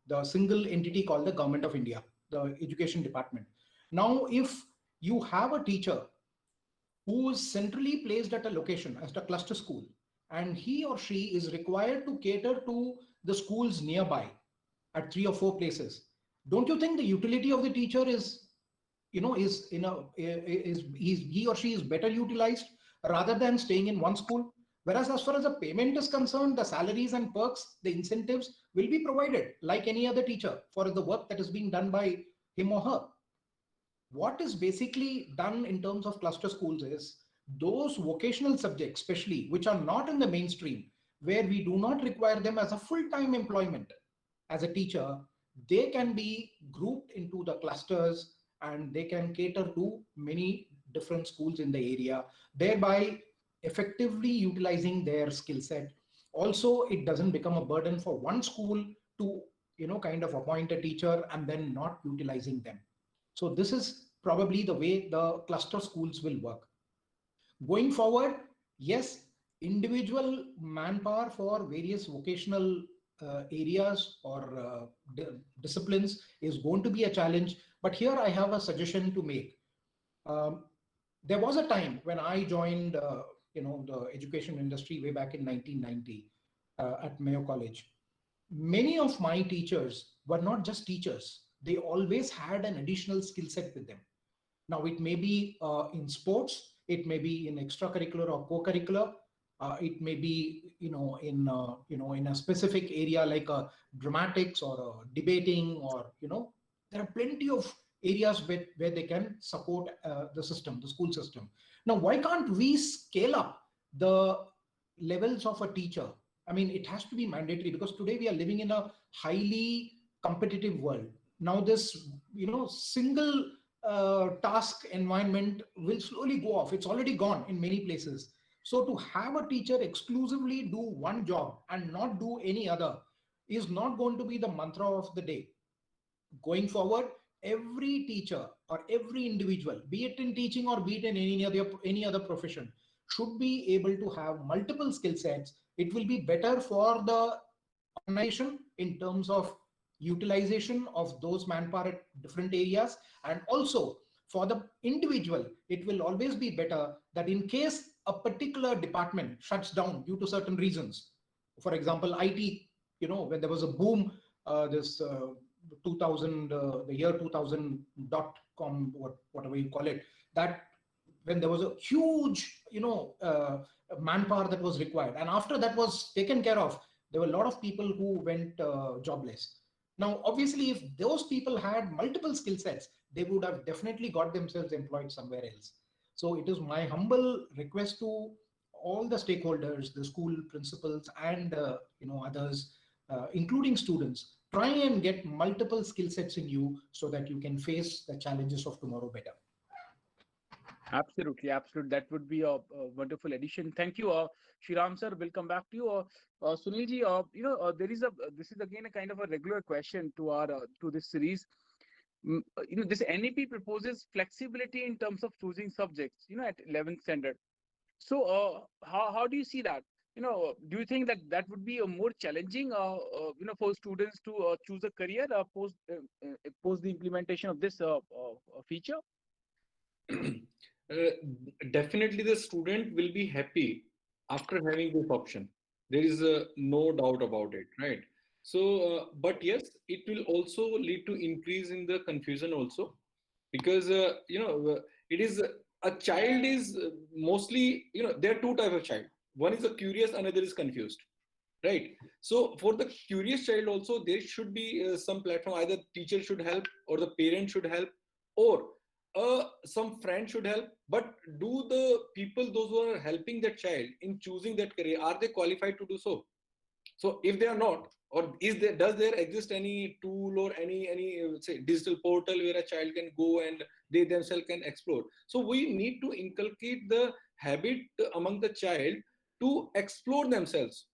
the single entity called the Government of India, the Education Department. Now, if you have a teacher who is centrally placed at a location as a cluster school, and he or she is required to cater to the schools nearby at 3 or 4 places, don't you think the utility of the teacher is he or she is better utilized rather than staying in one school? Whereas as far as the payment is concerned, the salaries and perks, the incentives will be provided like any other teacher for the work that is being done by him or her. What is basically done in terms of cluster schools is those vocational subjects, especially which are not in the mainstream, where we do not require them as a full-time employment as a teacher, they can be grouped into the clusters and they can cater to many different schools in the area, thereby effectively utilizing their skill set. Also, it doesn't become a burden for one school to kind of appoint a teacher and then not utilizing them. So this is probably the way the cluster schools will work. Going forward, yes, individual manpower for various vocational areas or disciplines is going to be a challenge. But here I have a suggestion to make. There was a time when I joined, the education industry way back in 1990 at Mayo College. Many of my teachers were not just teachers. They always had an additional skill set with them. Now, it may be in sports, it may be in extracurricular or co-curricular, it may be, in a specific area like dramatics or debating, or, there are plenty of areas where they can support the system, the school system. Now, why can't we scale up the levels of a teacher? I mean, it has to be mandatory because today we are living in a highly competitive world. Now, this, single task environment will slowly go off. It's already gone in many places. So to have a teacher exclusively do one job and not do any other is not going to be the mantra of the day. Going forward, every teacher or every individual, be it in teaching or be it in any other profession, should be able to have multiple skill sets. It will be better for the organization in terms of utilization of those manpower at different areas, and also for the individual, it will always be better that in case a particular department shuts down due to certain reasons, for example, IT, when there was a boom, this 2000, the year 2000.com, whatever you call it, that when there was a huge, manpower that was required, and after that was taken care of, there were a lot of people who went jobless. Now, obviously, if those people had multiple skill sets, they would have definitely got themselves employed somewhere else. So it is my humble request to all the stakeholders, the school principals and others, including students, try and get multiple skill sets in you so that you can face the challenges of tomorrow better. Absolutely, absolutely. That would be a wonderful addition. Thank you, Shriram sir. We'll come back to you. Sunil ji, there is this is again a kind of a regular question to our to this series. This NEP proposes flexibility in terms of choosing subjects, at 11th standard. So, how do you see that? Do you think that that would be a more challenging, for students to choose a career post the implementation of this feature? Definitely the student will be happy after having this option. There is no doubt about it, right? So, but yes, it will also lead to increase in the confusion also, because it is a child is mostly, there are two types of child. One is a curious, another is confused, right? So for the curious child also, there should be some platform. Either teacher should help, or the parent should help, or some friend should help. But do the people, those who are helping that child in choosing that career, are they qualified to do so? So if they are not, or does there exist any tool or any say digital portal where a child can go and they themselves can explore? So we need to inculcate the habit among the child to explore themselves.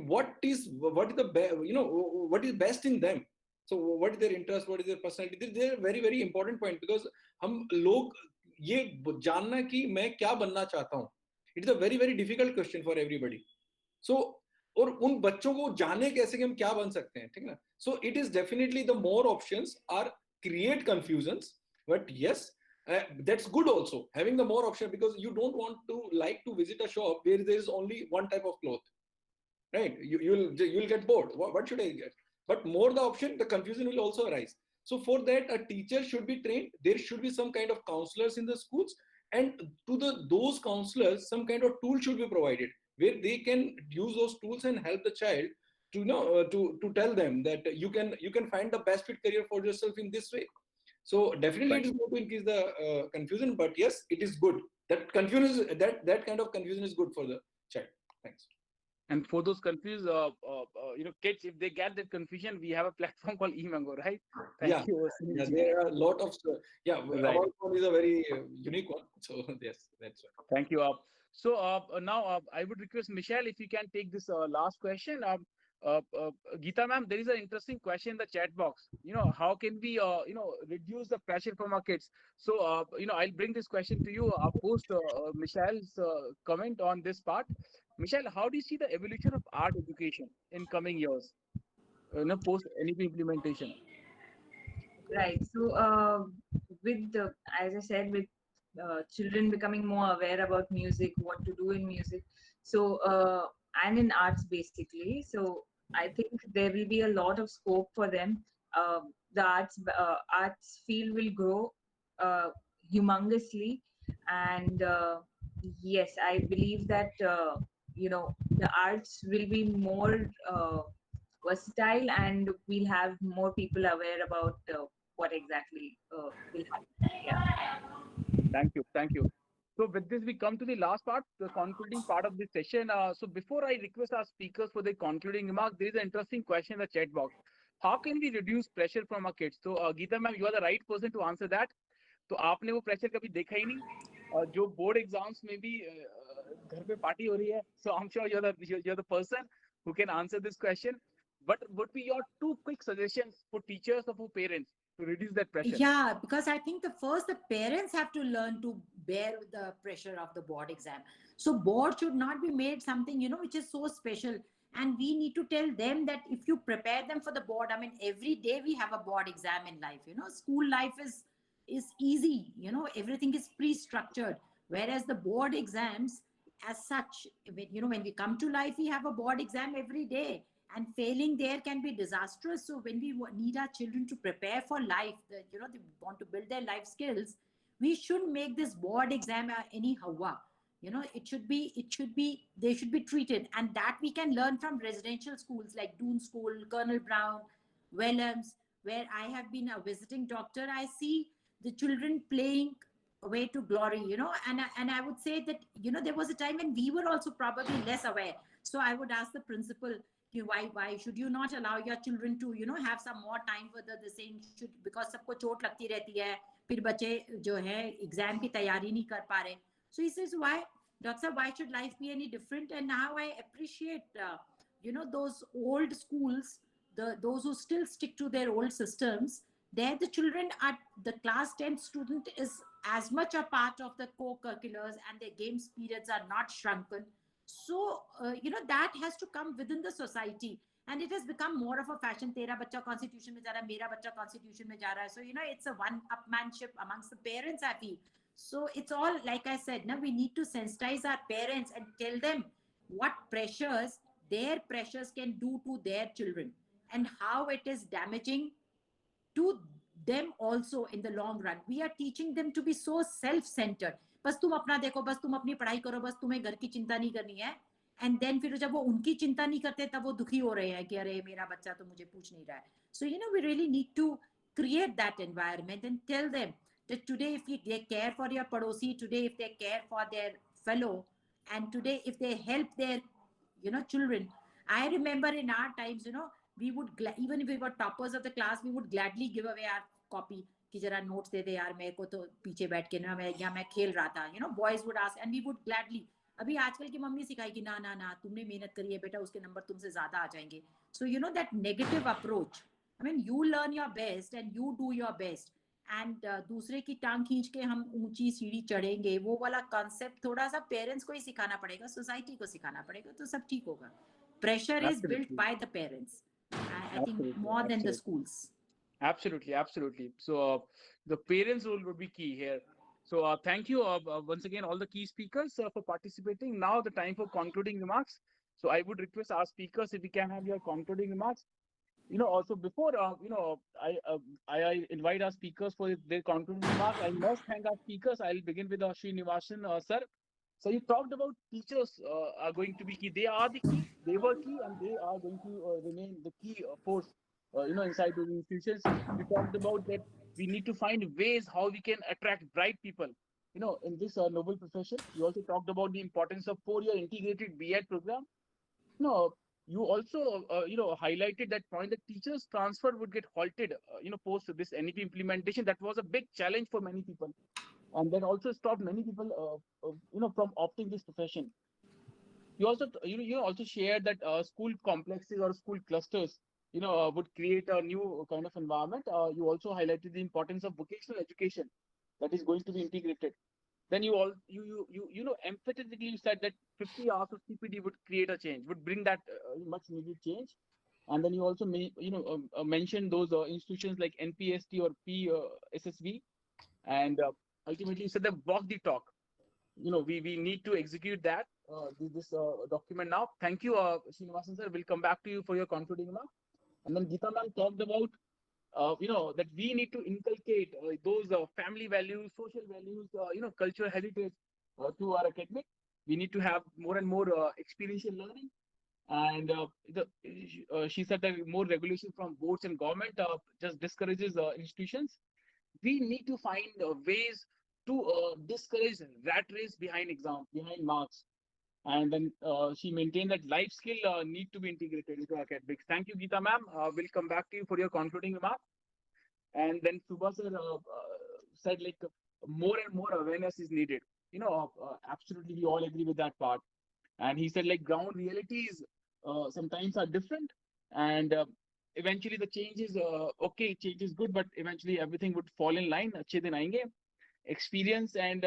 What is the best in them? So what is their interest, what is their personality? This is a very very important point, because हम लोग ये जानना कि मैं क्या बनना चाहता हूँ, it is a very very difficult question for everybody. So और उन बच्चों को जाने कैसे कि हम क्या बन सकते हैं, ठीक है ना? So it is definitely the more options are create confusions, but yes, that's good also having the more option, because you don't want to like to visit a shop where there is only one type of cloth, right? You'll get bored. What should I get? But more the option, the confusion will also arise. So for that, a teacher should be trained. There should be some kind of counselors in the schools, and to those counselors, some kind of tool should be provided where they can use those tools and help the child to to tell them that you can find the best fit career for yourself in this way. So definitely it is going to increase the confusion, but yes, it is good. That confusion, that kind of confusion is good for the child. Thanks. And for those confused, kids, if they get that confusion, we have a platform called eMango, right? Yeah. Thank you. Yeah, Sunil ji. there are a lot of Right. About one is a very unique one. So yes, that's right. Thank you. Now I would request Michelle if you can take this last question. Geeta ma'am, there is an interesting question in the chat box. How can we reduce the pressure from our kids? So I'll bring this question to you post Michelle's comment on this part. Michelle, how do you see the evolution of art education in coming years? Post NEP implementation. Right. So, with the, as I said, with children becoming more aware about music, what to do in music, so and in arts basically. So, I think there will be a lot of scope for them. The arts field will grow humongously, and yes, I believe that the arts will be more versatile, and we'll have more people aware about what exactly will happen. Yeah. Thank you. Thank you. So with this, we come to the last part, the concluding part of this session. So before I request our speakers for the concluding remark, there is an interesting question in the chat box. How can we reduce pressure from our kids? So Geeta ma'am, you are the right person to answer that. तो आपने वो pressure कभी देखा ही नहीं जो board exams में भी घर पे पार्टी हो रही है so I'm sure you're the person who can answer this question, but would be your two quick suggestions for teachers or for parents to reduce that pressure? Yeah, because I think the parents have to learn to bear the pressure of the board exam. So board should not be made something, which is so special. And we need to tell them that if you prepare them for the board, I mean, every day we have a board exam in life, school life is easy, everything is pre-structured. Whereas the board exams as such, when we come to life, we have a board exam every day. And failing there can be disastrous. So when we need our children to prepare for life, they want to build their life skills, we shouldn't make this board exam any hawa. They should be treated, and that we can learn from residential schools like Doon School, Colonel Brown, Wellams, where I have been a visiting doctor. I see the children playing way to glory, and I would say that, there was a time when we were also probably less aware. So I would ask the principal, why should you not allow your children to have some more time for the same should, because सबको चोट लगती रहती है, फिर बच्चे जो है exam की तैयारी नहीं कर पा रहे. So he says, why doctor, why should life be any different? And now I appreciate those old schools, those who still stick to their old systems. There the children are, the class 10 student is as much a part of the co-curriculars, and their games periods are not shrunken. So, that has to come within the society, and it has become more of a fashion. Tera bacha constitution mein ja raha hai, mera bacha constitution mein ja raha hai. So, it's a one-upmanship amongst the parents, I feel. So, it's all, like I said, now we need to sensitize our parents and tell them what their pressures can do to their children, and how it is damaging to them also in the long run. We are teaching them to be so self-centered. बस तुम अपना देखो, बस तुम अपनी पढ़ाई करो, बस तुम्हें घर की चिंता नहीं करनी है. And then फिर जब वो उनकी चिंता नहीं करते, तब वो दुखी हो रहे हैं कि अरे मेरा बच्चा तो मुझे पूछ नहीं रहा है. So we really need to create that environment and tell them that today if they care for your padosi, today if they care for their fellow, and today if they help their children. I remember in our times, we would even if we were toppers of the class, we would gladly give away our copy. कि जरा notes दे दे यार, मेरे को तो पीछे बैठ के मैं खेल रहा था. Boys would ask, and we would gladly. अभी आजकल की मम्मी सिखाएगी ना ना ना, तुमने मेहनत करी है बेटा, उसके नंबर तुमसे ज्यादा आ जाएंगे. So that negative approach. I mean, you learn your best and you do your best, and दूसरे की टांग खींच के हम ऊंची सीढ़ी चढ़ेंगे, वो वाला कॉन्सेप्ट थोड़ा सा पेरेंट्स को ही सिखाना पड़ेगा, सोसाइटी को सिखाना पड़ेगा, तो सब ठीक होगा. Pressure is built by the parents, I think, more than the schools. Absolutely. So the parents' role would be key here. So thank you once again, all the key speakers for participating. Now the time for concluding remarks. So I would request our speakers if we can have your concluding remarks. Also before I invite our speakers for their concluding remarks, I must thank our speakers. I'll begin with Srinivasan sir. So you talked about teachers are going to be key. They are the key. They were key, and they are going to remain the key force, inside those institutions. You talked about that we need to find ways how we can attract bright people, in this noble profession. You also talked about the importance of 4-year integrated B.Ed program. No, you also, highlighted that point that teachers transfer would get halted, post this NEP implementation. That was a big challenge for many people, and that also stopped many people, from opting this profession. You also, you also shared that school complexes or school clusters, would create a new kind of environment. You also highlighted the importance of vocational education that is going to be integrated. Then you all emphatically said that 50 hours of CPD would create a change, would bring that much needed change. And then you also mentioned those institutions like NPST or PSSV, and ultimately you said that walk the talk. We need to execute that this document now. Thank you, Srinivasan sir. We'll come back to you for your concluding remark. And then Geeta ma'am talked about that we need to inculcate those family values, social values, cultural heritage to our academic. We need to have more and more experiential learning. And she said that more regulation from boards and government just discourages institutions. We need to find ways to discourage rat race behind exams, behind marks. And then she maintained that life skill need to be integrated into academics. Thank you, Geeta ma'am. We'll come back to you for your concluding remark. And then Subha sir said like more and more awareness is needed. Absolutely, we all agree with that part. And he said like ground realities sometimes are different, and eventually the change is okay. Change is good, but eventually everything would fall in line. Achhe din aayenge. Experience and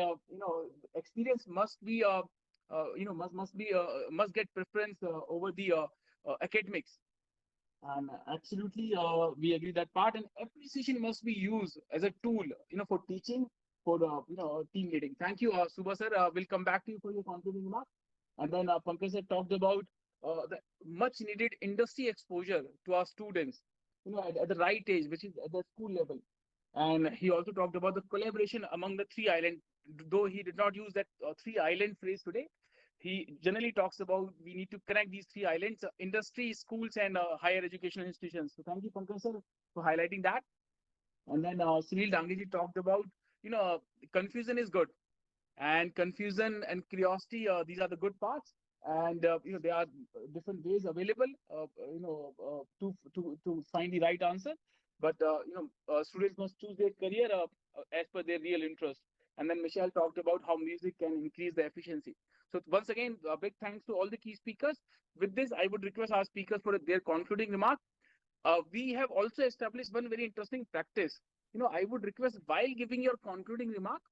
experience must be must get preference over the academics. And absolutely, we agree that part. And appreciation must be used as a tool, for teaching, for team leading. Thank you, Subha sir. We'll come back to you for your concluding remark. And then Pankaj sir talked about the much needed industry exposure to our students, at the right age, which is at the school level. And he also talked about the collaboration among the 3 islands. Though he did not use that 3 island phrase today, he generally talks about we need to connect these 3 islands: industry, schools, and higher educational institutions. So thank you, Pankaj sir, for highlighting that. And then Sunil Dangliji talked about, confusion is good, and confusion and curiosity, these are the good parts. And there are different ways available, to find the right answer. But students must choose their career as per their real interest. And then Michelle talked about how music can increase the efficiency. So once again, a big thanks to all the key speakers. With this, I would request our speakers for their concluding remark. We have also established one very interesting practice. I would request, while giving your concluding remark,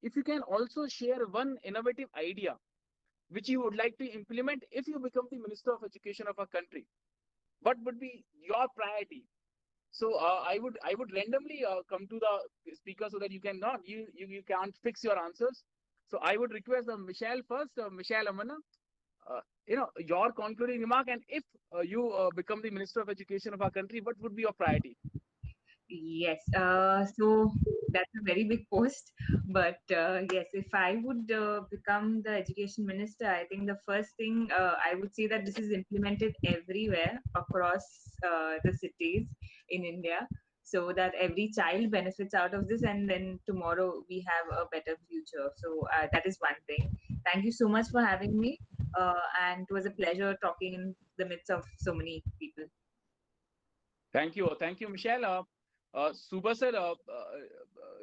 if you can also share one innovative idea which you would like to implement if you become the Minister of Education of our country. What would be your priority? So I would randomly come to the speaker so that you can't fix your answers. So I would request Michelle first, Michelle Amana, your concluding remark, and if you become the Minister of Education of our country, what would be your priority? Yes, so that's a very big post. But yes, if I would become the education minister, I think the first thing I would say that this is implemented everywhere across the cities in India, so that every child benefits out of this, and then tomorrow we have a better future. So that is one thing. Thank you so much for having me, and it was a pleasure talking in the midst of so many people. Thank you, Michelle. सुबह sir,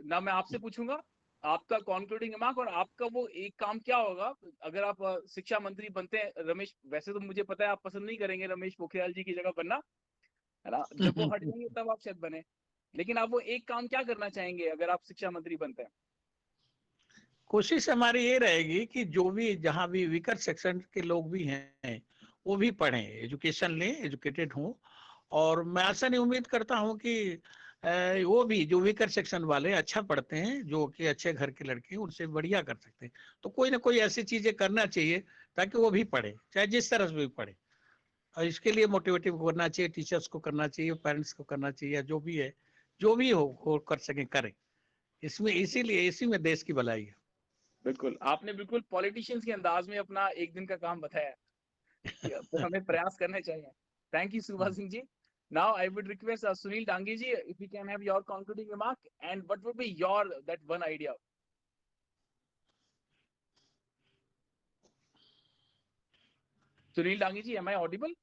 ना मैं आपसे पूछूंगा आपका concluding remark, और आपका वो एक काम क्या होगा अगर आप शिक्षा मंत्री बनते हैं। रमेश, वैसे तो मुझे पता है आप पसंद नहीं करेंगे रमेश पोखरियाल जी की जगह बनना, है ना, जब वो हट जाएंगे तब आप शायद बने, लेकिन आप वो एक काम क्या करना चाहेंगे अगर आप शिक्षा मंत्री बनते हैं? कोशिश हमारी ये रहेगी कि जो भी जहाँ भी वीकर सेक्शन के लोग भी हैं वो भी पढ़ें, एजुकेशन लें, एजुकेटेड हों। और मैं आशा नहीं उम्मीद करता हूँ कि वो भी जो वीकर सेक्शन वाले अच्छा पढ़ते हैं, जो कि अच्छे घर के लड़के उनसे बढ़िया कर सकते हैं, तो कोई ना कोई ऐसी चीजें करना चाहिए ताकि वो भी पढ़े, चाहे जिस तरह से भी पढ़े। और इसके लिए मोटिवेटिव करना चाहिए, टीचर्स को करना चाहिए, पेरेंट्स को करना चाहिए, जो भी है, जो भी हो कर सके करें। इसमें इसीलिए इसी में देश की भलाई है। बिल्कुल, आपने बिल्कुल पॉलिटिशियंस के अंदाज में अपना एक दिन का काम बताया कि अब हमें प्रयास करने चाहिए। Thank you Subha Singh ji. Now I would request Sunil Dangi ji, if we can have your concluding remark, and what would be your that one idea? Sunil Dangi ji, am I audible?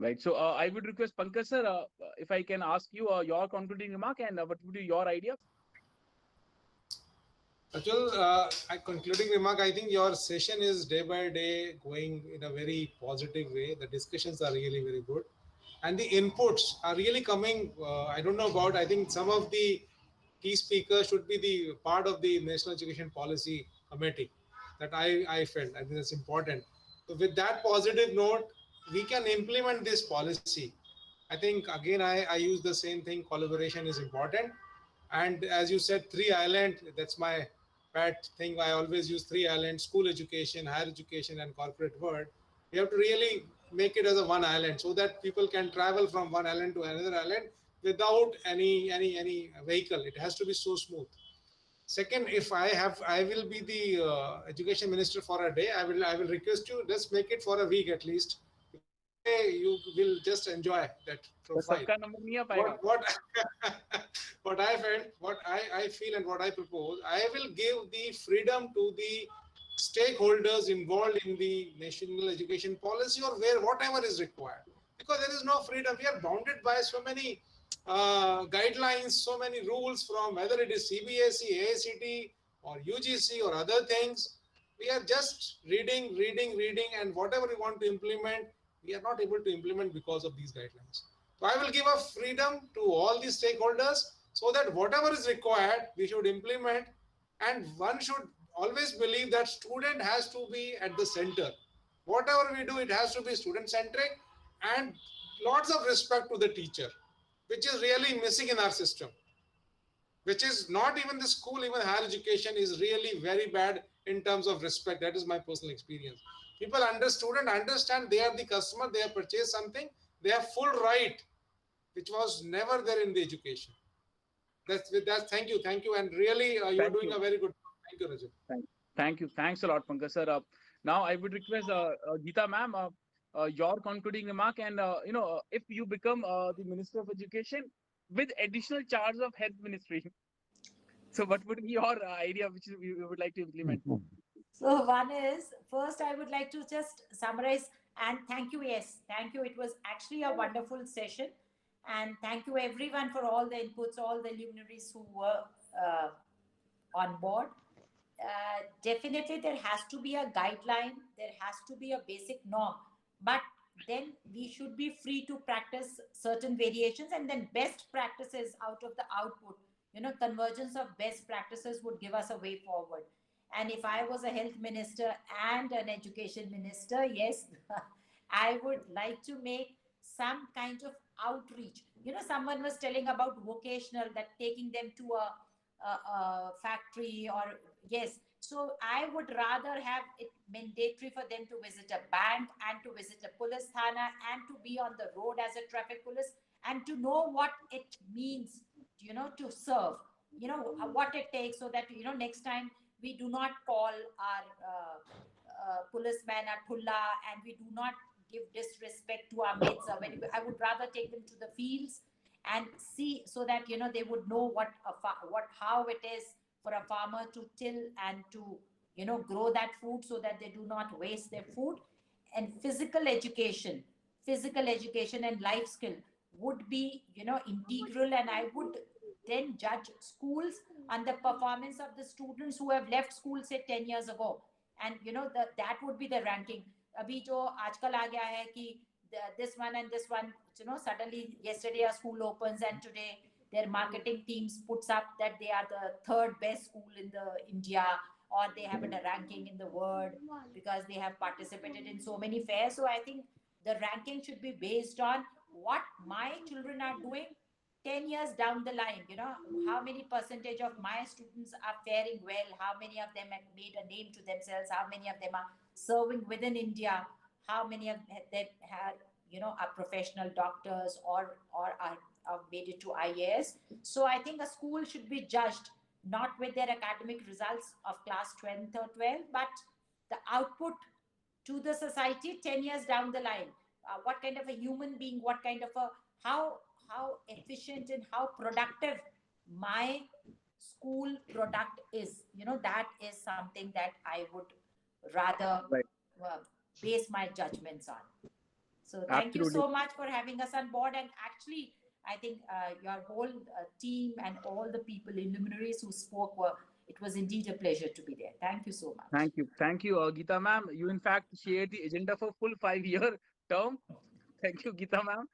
Right. So I would request Pankaj sir, if I can ask you your concluding remark and what would be your idea? Actual, concluding remark, I think your session is day by day going in a very positive way. The discussions are really very good. And the inputs are really coming. I don't know about, I think some of the key speakers should be the part of the National Education Policy Committee that I felt. I think that's important. So with that positive note, we can implement this policy. I think again, I use the same thing. Collaboration is important. And as you said, three island, that's my pet thing. I always use three islands: school education, higher education, and corporate world. We have to really make it as a one island so that people can travel from one island to another island without any vehicle. It has to be so smooth. Second, if I will be the education minister for a day. I will request you, let's make it for a week at least. You will just enjoy that तो profile. सबका number नहीं आ पाएगा। What what I felt, what I feel, and what I propose, I will give the freedom to the stakeholders involved in the national education policy or where whatever is required, because there is no freedom. We are bounded by so many guidelines, so many rules, from whether it is CBSE, AICT, or UGC or other things. We are just reading, and whatever we want to implement, we are not able to implement because of these guidelines. So I will give a freedom to all the stakeholders so that whatever is required, we should implement. And one should always believe that student has to be at the center. Whatever we do, it has to be student centric, and lots of respect to the teacher, which is really missing in our system, which is not even the school, even higher education is really very bad in terms of respect. That is my personal experience. People understand they are the customer, they have purchased something, they have full right, which was never there in the education. That's thank you, and really you are Thank doing you. a very good. Thank you, Rajat. Thank you. Thanks a lot, Pankaj sir. Now I would request Geeta ma'am, your concluding remark, and if you become the Minister of Education with additional charge of health ministry, so what would be your idea which you would like to implement? So one is, first I would like to just summarize and thank you. Yes, thank you. It was actually a wonderful session, and thank you everyone for all the inputs, all the luminaries who were on board. Definitely there has to be a guideline, there has to be a basic norm, but then we should be free to practice certain variations, and then best practices out of the output, convergence of best practices would give us a way forward. And if I was a health minister and an education minister, yes, I would like to make some kind of outreach. Someone was telling about vocational, that taking them to a factory, or yes. So I would rather have it mandatory for them to visit a bank and to visit a police thana and to be on the road as a traffic police and to know what it means, to serve, what it takes, so that, next time we do not call our policeman a thulla, and we do not give disrespect to our mates. I would rather take them to the fields and see, so that they would know how it is for a farmer to till and to grow that food, so that they do not waste their food. And physical education and life skill would be integral, and I would then judge schools on the performance of the students who have left school, say 10 years ago, and that would be the ranking. Abhi jo aajkal aa gaya hai ki this one and this one, suddenly yesterday a school opens and today their marketing teams puts up that they are the third best school in the India, or they have a ranking in the world because they have participated in so many fairs. So I think the ranking should be based on what my children are doing 10 years down the line. How many percentage of my students are faring well, how many of them have made a name to themselves, how many of them are serving within India, how many of them had are professional doctors or are made it to IAS. So I think a school should be judged not with their academic results of class 10th or 12th, but the output to the society 10 years down the line. What kind of a human being, what kind of a, how efficient and how productive my school product is. That is something that I would rather Right. base my judgments on. So thank you so much for having us on board. And actually, I think your whole team and all the people, luminaries who spoke, it was indeed a pleasure to be there. Thank you so much. Thank you, Geeta ma'am. You in fact shared the agenda for full 5-year term. Thank you, Geeta ma'am.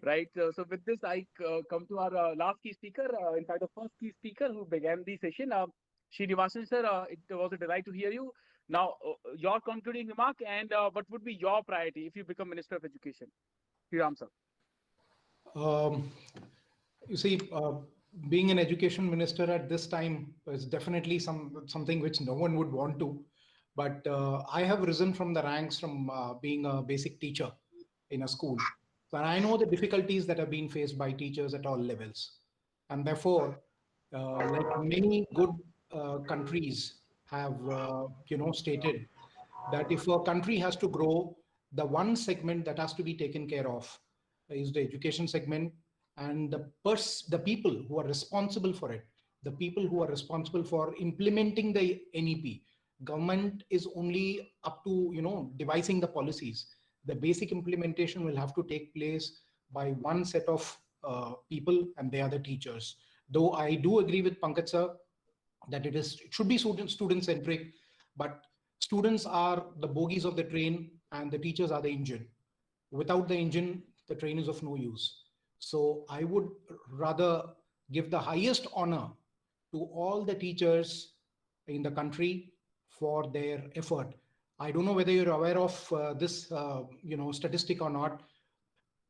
Right. So with this, I come to our last key speaker. In fact, the first key speaker who began the session, Srinivasan sir. It was a delight to hear you. Now, your concluding remark and what would be your priority if you become Minister of Education? Sriram sir. You see, being an education minister at this time is definitely something which no one would want to. But I have risen from the ranks from being a basic teacher in a school. And I know the difficulties that have been faced by teachers at all levels. And therefore, like many good countries have, stated that if a country has to grow, the one segment that has to be taken care of is the education segment, and the people who are responsible for it, the people who are responsible for implementing the NEP. Government is only up to, devising the policies. The basic implementation will have to take place by one set of people, and they are the teachers. Though I do agree with Pankaj sir that it should be student centric, but students are the bogies of the train and the teachers are the engine. Without the engine, the train is of no use. So I would rather give the highest honor to all the teachers in the country for their effort. I don't know whether you're aware of this, statistic or not.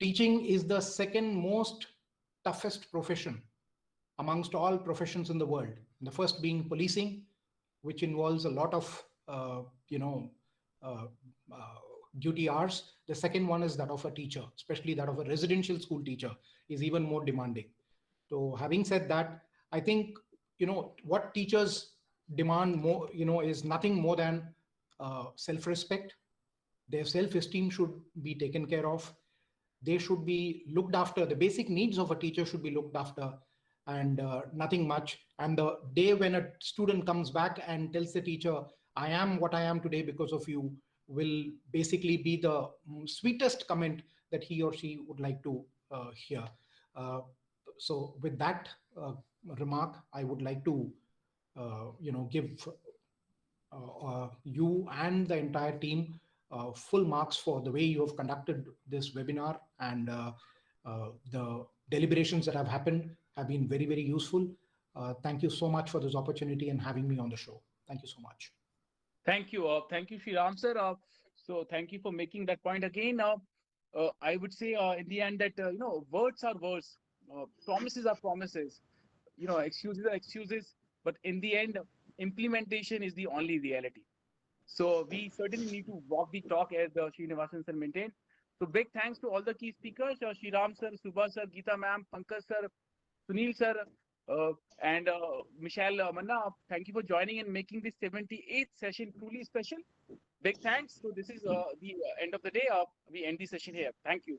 Teaching is the second most toughest profession amongst all professions in the world. The first being policing, which involves a lot of, duty hours. The second one is that of a teacher, especially that of a residential school teacher, is even more demanding. So having said that, I think, what teachers demand more, is nothing more than self-respect. Their self-esteem should be taken care of. They should be looked after. The basic needs of a teacher should be looked after, and nothing much. And the day when a student comes back and tells the teacher, I am what I am today because of you, will basically be the sweetest comment that he or she would like to hear. So with that remark, I would like to, give you and the entire team full marks for the way you have conducted this webinar, and the deliberations that have happened have been very, very useful. Thank you so much for this opportunity and having me on the show. Thank you so much. Thank you, Sriram sir. So thank you for making that point again. I would say in the end that words are words, promises are promises, excuses are excuses, but in the end, implementation is the only reality. So we certainly need to walk the talk, as Srinivasan sir maintained. So big thanks to all the key speakers, Sriram sir, Subha sir, Geeta ma'am, Pankaj sir, Sunil sir, and Michelle Manna. Thank you for joining and making this 78th session truly special. Big thanks. So this is the end of the day. We end the session here. Thank you.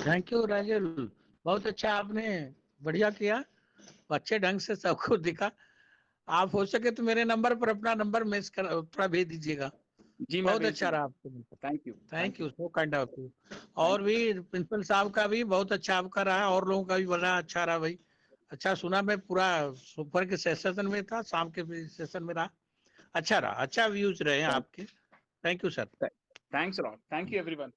Thank you Rajel, बहुत अच्छा आपने बढ़िया किया, अच्छे ढंग से सबको दिखा। आप हो सके तो मेरे नंबर पर अपना नंबर मैच कर थोड़ा भेज दीजिएगा। जी, बहुत अच्छा रहा आपको। Thank you so kind of you. और भी प्रिंसिपल साहब का भी बहुत अच्छा आपका रहा, और लोगों का भी बड़ा अच्छा रहा भाई। अच्छा सुना, मैं पूरा सुपर के सेशन में था, शाम के सेशन में रहा, अच्छा रहा, अच्छा व्यूज रहे आपके। Thank you sir. Thanks a lot. Thank you everyone.